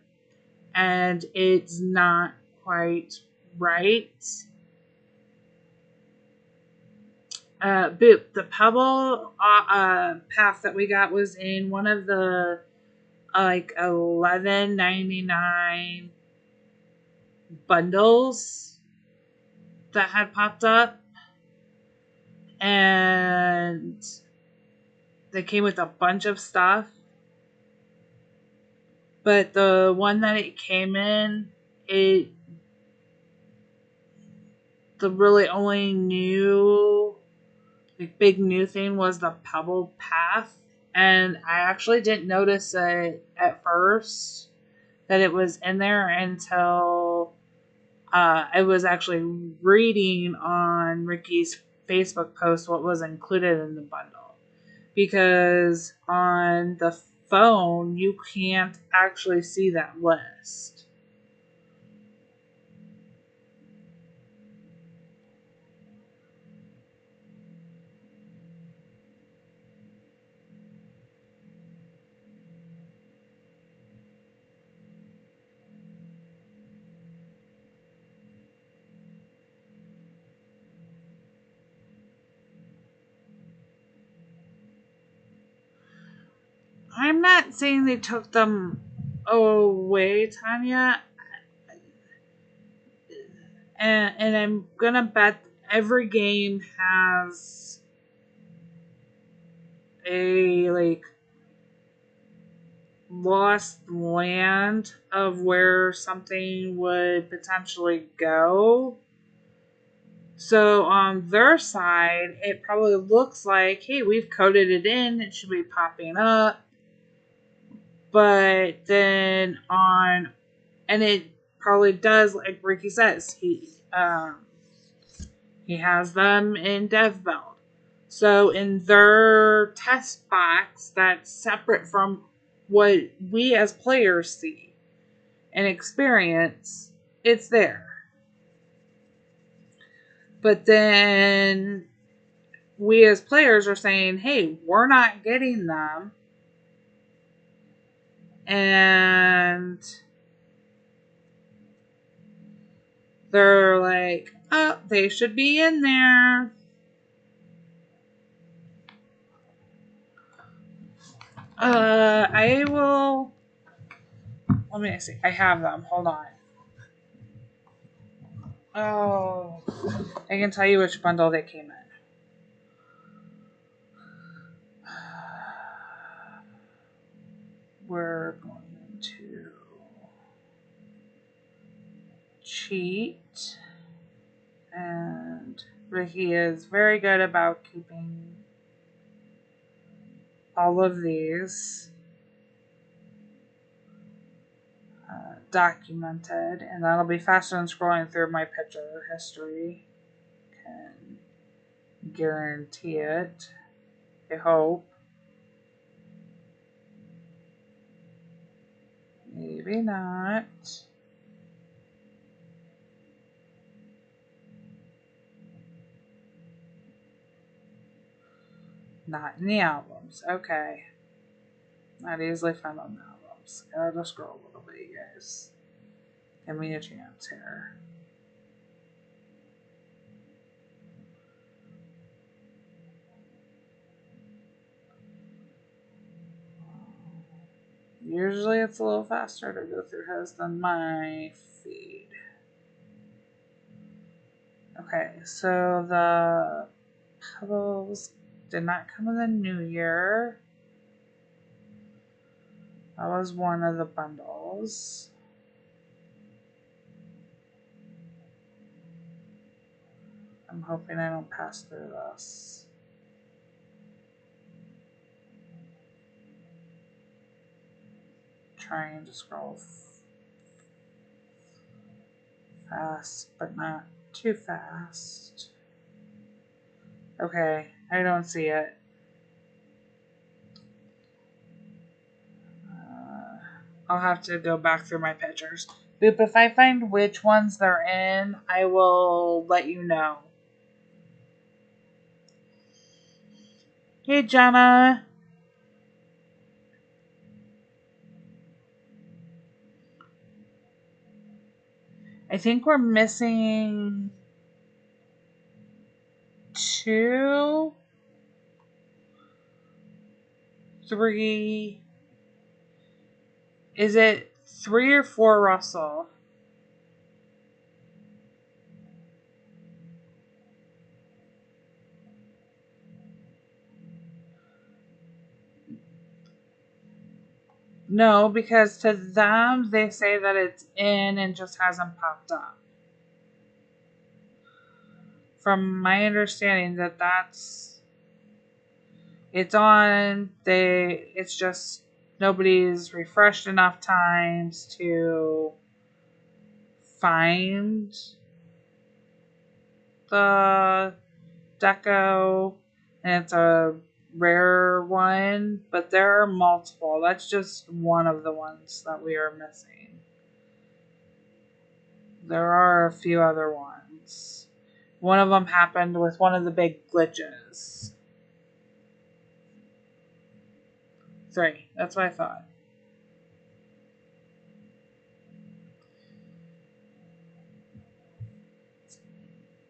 and it's not quite right. But the pebble path that we got was in one of the like 11.99 bundles that had popped up, and they came with a bunch of stuff. But the one that it came in, the really only new, like big new thing was the pebble path, and I actually didn't notice it at first that it was in there until I was actually reading on Ricky's Facebook post what was included in the bundle. Because on the phone, you can't actually see that list. I'm not saying they took them away, Tanya, and I'm gonna bet every game has a like lost land of where something would potentially go. So on their side, it probably looks like, hey, we've coded it in, it should be popping up. But then and it probably does, like Ricky says, he has them in dev build. So in their test box, that's separate from what we as players see and experience, it's there. But then we as players are saying, hey, we're not getting them. And they're like, oh, they should be in there. I will. Let me see. I have them. Hold on. Oh, I can tell you which bundle they came in. We're going to cheat, and Ricky is very good about keeping all of these documented, and that'll be faster than scrolling through my picture history. Can guarantee it. I hope. Maybe not. Not in the albums. Okay. Not easily found on the albums. Gotta scroll a little bit, you guys. Give me a chance here. Usually it's a little faster to go through his than my feed. Okay, so the Pebbles did not come in the new year. That was one of the bundles. I'm hoping I don't pass through this. Trying to scroll fast, but not too fast. Okay, I don't see it. I'll have to go back through my pictures. Boop, if I find which ones they're in, I will let you know. Hey, Jenna. I think we're missing 2, 3. Is it 3 or 4, Russell? No, because to them, they say that it's in and just hasn't popped up. From my understanding, it's on. It's just nobody's refreshed enough times to find the deco, and it's a rare one, but there are multiple. That's just one of the ones that we are missing. There are a few other ones. One of them happened with one of the big glitches. 3. That's what I thought.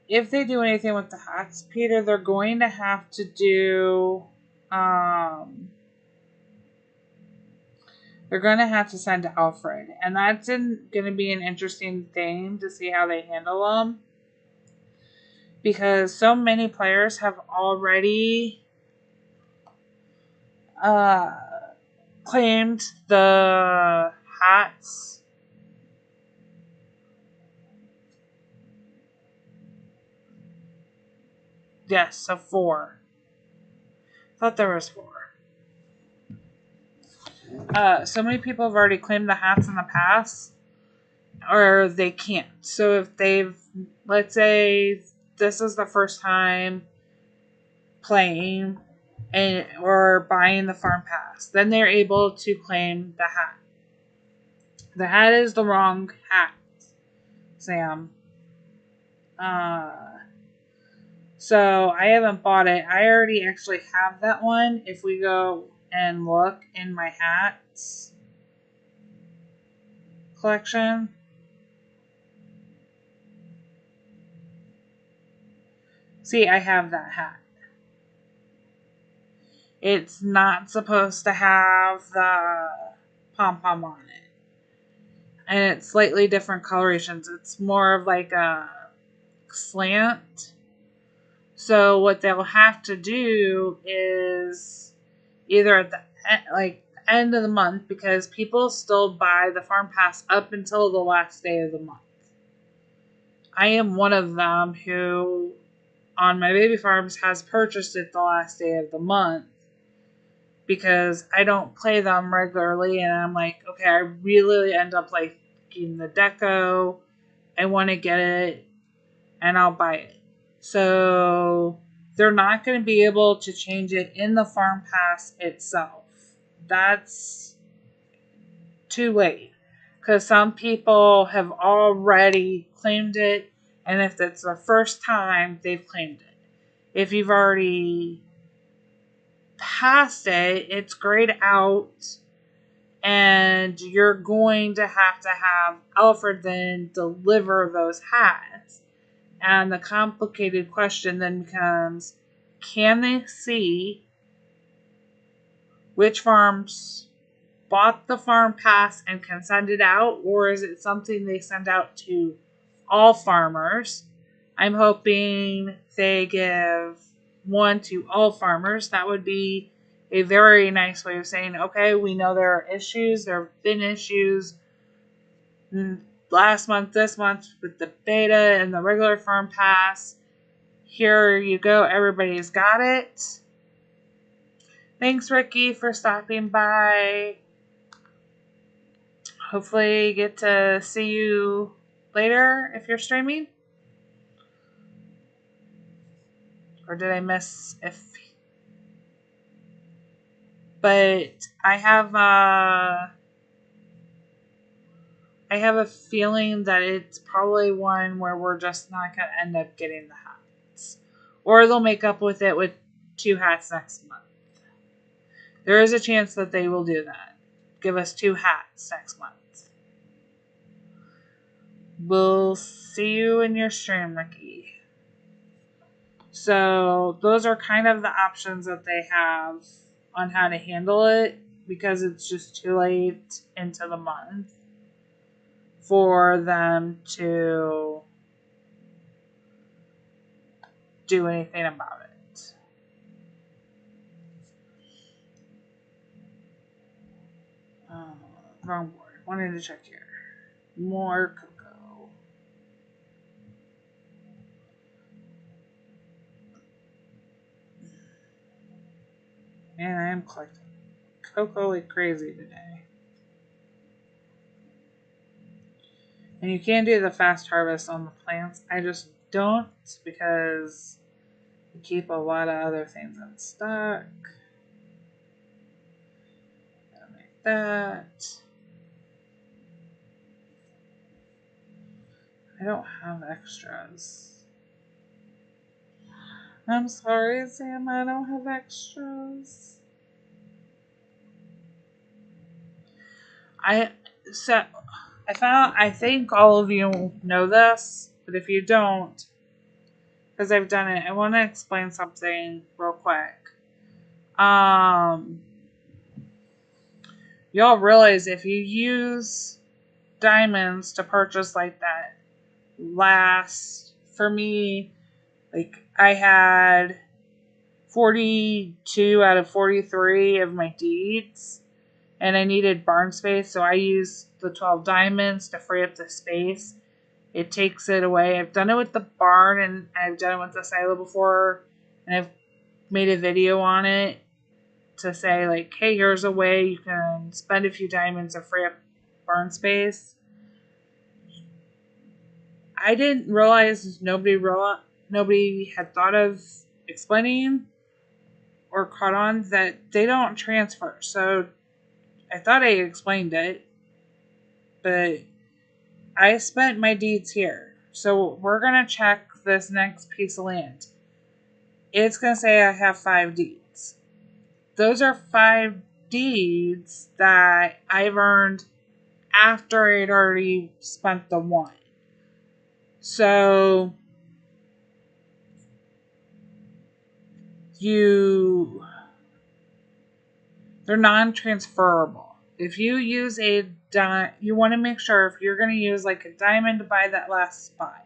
If they do anything with the hats, Peter, they're going to have to do. They're going to have to send Alfred, and that's going to be an interesting thing to see how they handle them, because so many players have already claimed the hats. Yes, so 4. I thought there was 4. So many people have already claimed the hats in the past, or they can't. So if let's say this is the first time playing or buying the farm pass, then they're able to claim the hat. The hat is the wrong hat, Sam. So I haven't bought it. I already actually have that one. If we go and look in my hats collection, see, I have that hat. It's not supposed to have the pom-pom on it. And it's slightly different colorations. It's more of like a slant. So what they'll have to do is either at the end of the month, because people still buy the farm pass up until the last day of the month. I am one of them who, on my baby farms, has purchased it the last day of the month, because I don't play them regularly, and I'm like, okay, I really end up liking the deco. I want to get it, and I'll buy it. So they're not going to be able to change it in the farm pass itself. That's too late, because some people have already claimed it, and if it's the first time, they've claimed it. If you've already past it, it's grayed out, and you're going to have Alfred then deliver those hats. And the complicated question then becomes, can they see which farms bought the farm pass and can send it out, or is it something they send out to all farmers? I'm hoping they give one to all farmers. That would be a very nice way of saying, okay, we know there are issues. There have been issues last month, this month with the beta and the regular farm pass. Here you go. Everybody's got it. Thanks, Ricky, for stopping by. Hopefully get to see you later if you're streaming. Or did I miss if... But I have a feeling that it's probably one where we're just not going to end up getting the hats. Or they'll make up with it with 2 hats next month. There is a chance that they will do that. Give us 2 hats next month. We'll see you in your stream, Ricky. So those are kind of the options that they have on how to handle it, because it's just too late into the month for them to do anything about it. Wrong board. Wanted to check here. More cocoa. Man, I am collecting cocoa like crazy today. And you can do the fast harvest on the plants. I just don't, because we keep a lot of other things in stock. Gotta make that. I don't have extras. I'm sorry, Sam, I don't have extras. I think all of you know this, but if you don't, because I've done it, I want to explain something real quick. Y'all realize if you use diamonds to purchase like that for me, like I had 42 out of 43 of my deeds, and I needed barn space, so I used the 12 diamonds to free up the space. It takes it away. I've done it with the barn, and I've done it with the silo before, and I've made a video on it to say, like, hey, here's a way you can spend a few diamonds to free up barn space. I didn't realize nobody had thought of explaining or caught on that they don't transfer. So I thought I explained it, but I spent my deeds here. So we're going to check this next piece of land. It's going to say I have 5 deeds. Those are 5 deeds that I've earned after I'd already spent the 1. So they're non-transferable. If you use you want to make sure if you're going to use like a diamond to buy that last spot.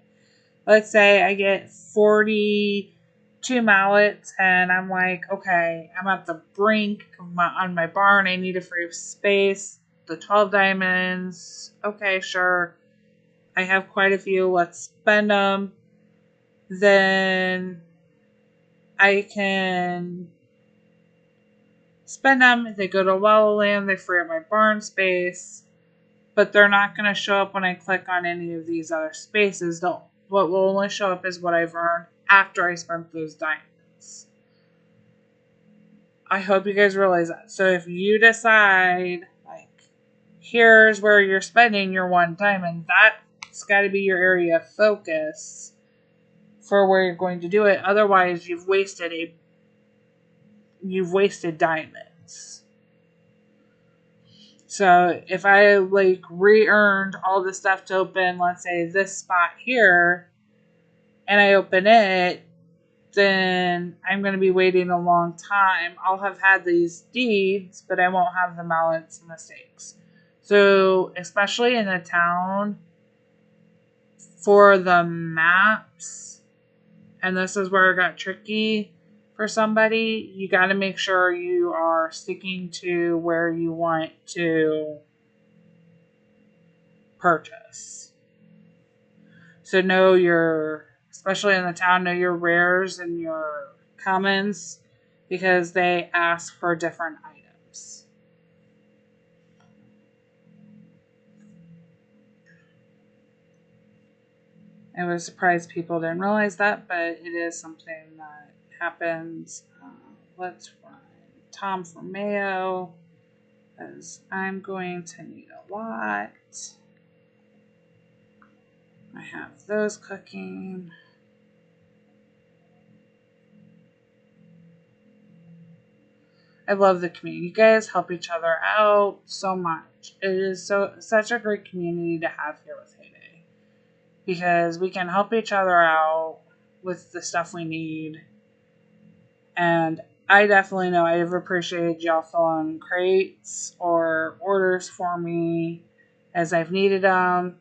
Let's say I get 42 mallets and I'm like, okay, I'm at the brink on my barn. I need a free space. The 12 diamonds. Okay, sure. I have quite a few. Let's spend them. Then I can spend them. They go to Wallow Land. They free up my barn space. But they're not going to show up when I click on any of these other spaces. What will only show up is what I've earned after I spent those diamonds. I hope you guys realize that. So if you decide, like, here's where you're spending your 1 diamond, that's got to be your area of focus for where you're going to do it. Otherwise, you've wasted a you've wasted diamonds. So if I like re-earned all the stuff to open, let's say this spot here, and I open it, then I'm going to be waiting a long time. I'll have had these deeds, but I won't have the mallets and the stakes. So especially in a town, for the maps, and this is where it got tricky for somebody, you got to make sure you are sticking to where you want to purchase. So know your, especially in the town, know your rares and your commons, because they ask for different items. I was surprised people didn't realize that, but it is something that happens. Let's run Tom for Mayo, because I'm going to need a lot. I have those cooking. I love the community. You guys help each other out so much. It is such a great community to have here with Heyday, because we can help each other out with the stuff we need. And I definitely know I've appreciated y'all filling crates or orders for me as I've needed them.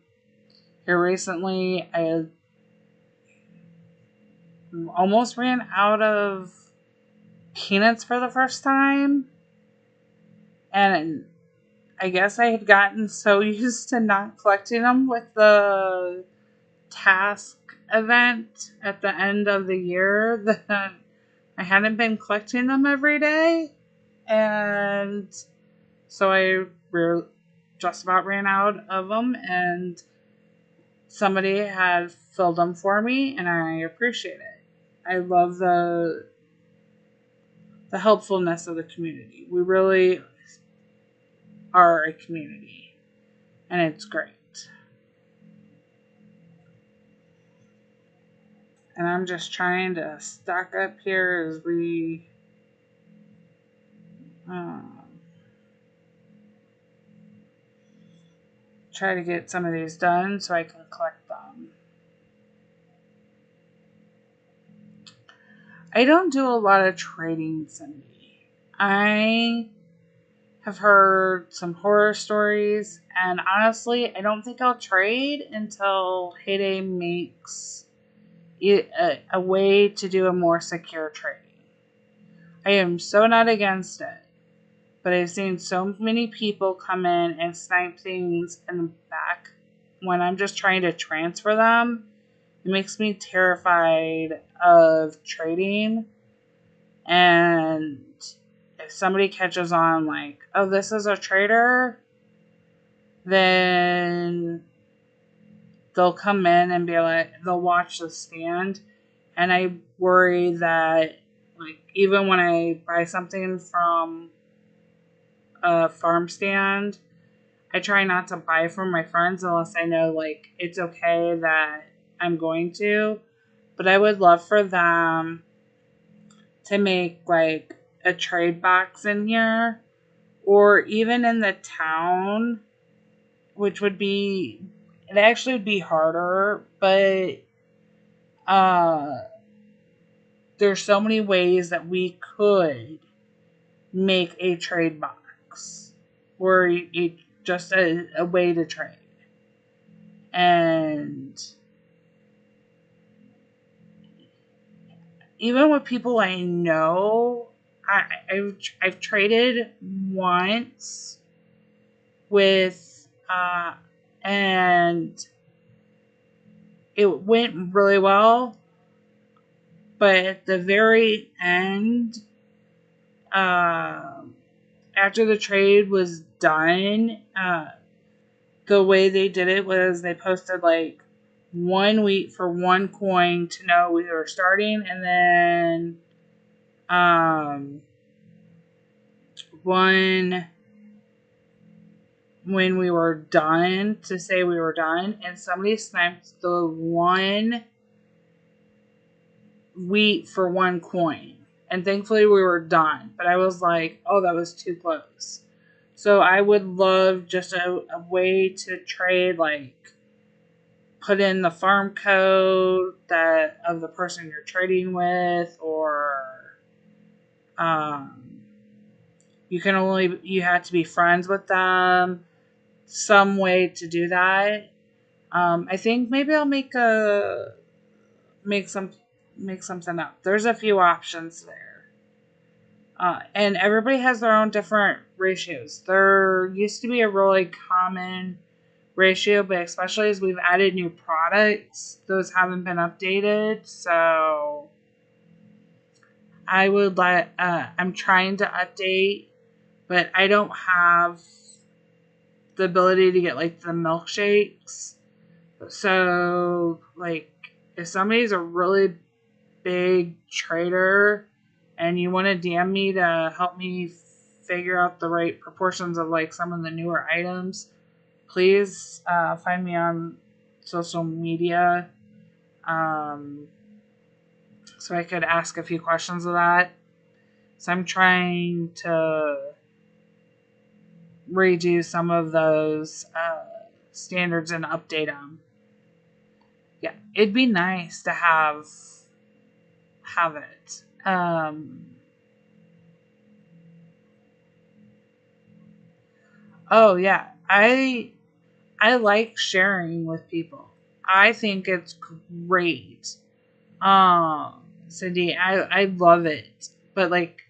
Here recently, I almost ran out of peanuts for the first time. And I guess I had gotten so used to not collecting them with the task event at the end of the year that I hadn't been collecting them every day. And so I just about ran out of them, and somebody had filled them for me, and I appreciate it. I love the helpfulness of the community. We really are a community, and it's great. And I'm just trying to stock up here as we try to get some of these done so I can collect them. I don't do a lot of trading, Cindy. I have heard some horror stories, and honestly, I don't think I'll trade until Heyday makes it a way to do a more secure trading. I am so not against it, but I've seen so many people come in and snipe things in the back when I'm just trying to transfer them. It makes me terrified of trading. And if somebody catches on like, oh, this is a trader, then they'll come in and be like, they'll watch the stand. And I worry that, like, even when I buy something from a farm stand, I try not to buy from my friends unless I know, like, it's okay that I'm going to. But I would love for them to make, like, a trade box in here, or even in the town, which would be, it actually would be harder, but there's so many ways that we could make a trade box, or just a way to trade. And even with people I know, I've traded once with, and it went really well. But at the very end, after the trade was done, the way they did it was they posted like 1 week for 1 coin to know we were starting, and then one when we were done to say we were done, and somebody sniped the 1 wheat for 1 coin. And thankfully we were done. But I was like, oh, that was too close. So I would love just a way to trade, like, put in the farm code that of the person you're trading with, or um, you have to be friends with them. Some way to do that. I think maybe I'll make some make something up. There's a few options there. And everybody has their own different ratios. There used to be a really common ratio, but especially as we've added new products, those haven't been updated. So I'm trying to update, but I don't have the ability to get like the milkshakes. So, like, if somebody's a really big trader and you want to DM me to help me figure out the right proportions of like some of the newer items, please find me on social media, so I could ask a few questions of that. So I'm trying to redo some of those standards and update them. Yeah, it'd be nice to have it. Oh yeah, I like sharing with people. I think it's great. Cindy, I love it. But like,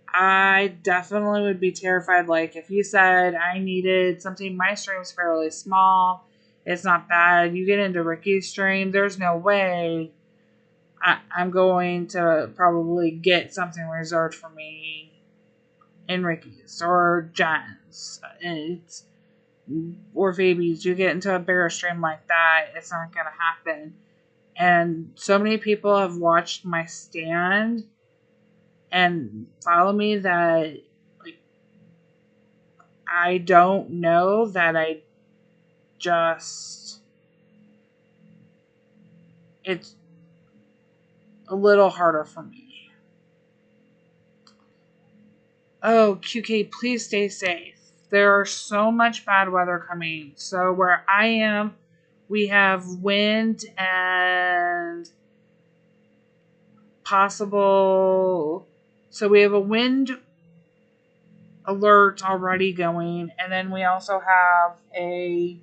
I definitely would be terrified. Like, if you said I needed something, my stream's fairly small. It's not bad. You get into Ricky's stream, there's no way I'm going to probably get something reserved for me in Ricky's or Jen's. Or Phoebe's. You get into a bigger stream like that, it's not going to happen. And so many people have watched my stand and follow me that, like, I don't know that it's a little harder for me. Oh, QK, please stay safe. There are so much bad weather coming. So where I am, we have wind and possible. So we have a wind alert already going, and then we also have a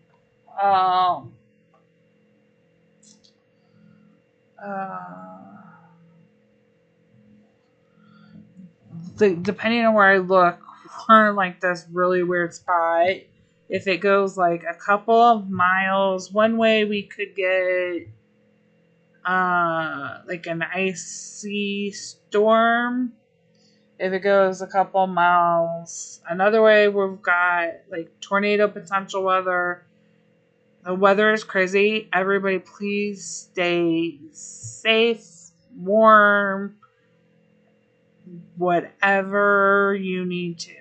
depending on where I look, we're in like this really weird spot. If it goes like a couple of miles one way, we could get like an icy storm. If it goes a couple miles another way, we've got like tornado potential weather. The weather is crazy. Everybody, please stay safe, warm, whatever you need to.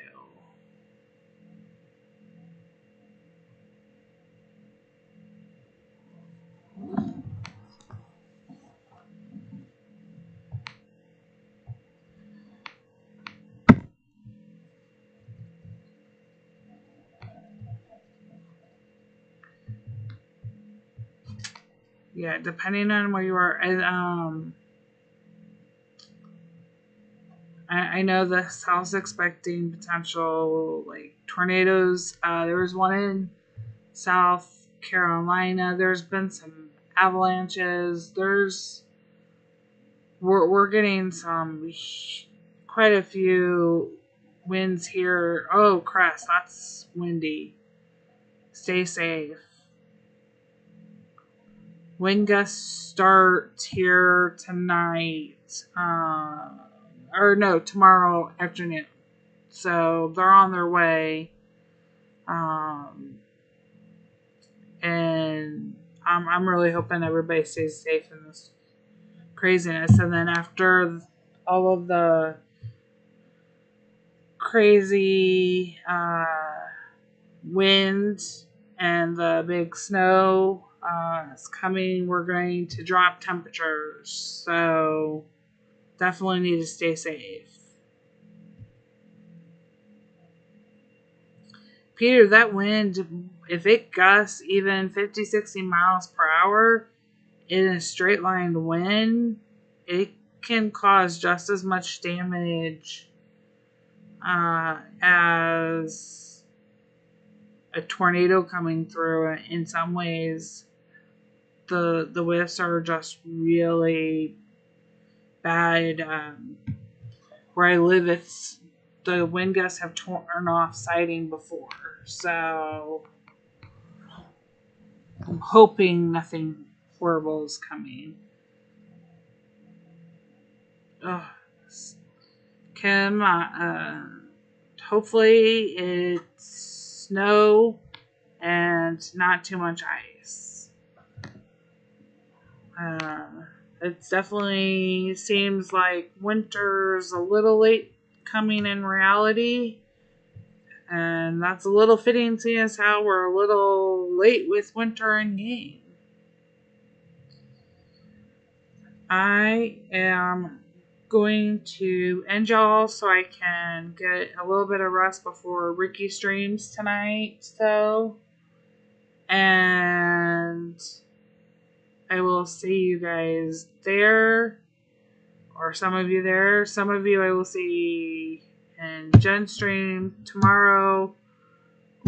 Yeah, depending on where you are. I know the South's expecting potential like tornadoes. There was one in South Carolina. There's been some avalanches. We're getting quite a few winds here. Oh, crap, that's windy. Stay safe. Wind gusts start here tonight. Or no, tomorrow afternoon. So they're on their way. And I'm really hoping everybody stays safe in this craziness. And then after all of the crazy wind and the big snow is coming, we're going to drop temperatures. So definitely need to stay safe. Peter, that wind, if it gusts even 50, 60 miles per hour in a straight line wind, it can cause just as much damage as a tornado coming through. In some ways, the whiffs are just really bad. Where I live, the wind gusts have torn off siding before, so I'm hoping nothing horrible is coming. Ugh. Kim, hopefully it's snow and not too much ice. It definitely seems like winter's a little late coming in reality. And that's a little fitting, seeing as how we're a little late with winter in game. I am going to end y'all so I can get a little bit of rest before Ricky streams tonight, though. And I will see you guys there, or some of you there. Some of you I will see in Jen's stream tomorrow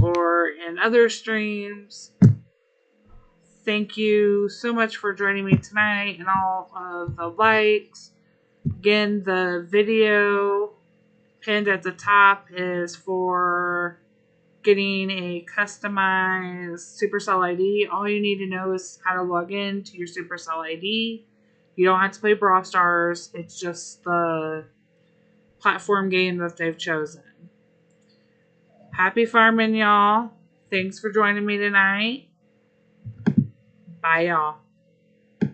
or in other streams. Thank you so much for joining me tonight and all of the likes. Again, the video pinned at the top is for getting a customized Supercell ID. All you need to know is how to log in to your Supercell ID. You don't have to play Brawl Stars. It's just the platform game that they've chosen. Happy farming, y'all. Thanks for joining me tonight. Bye, y'all.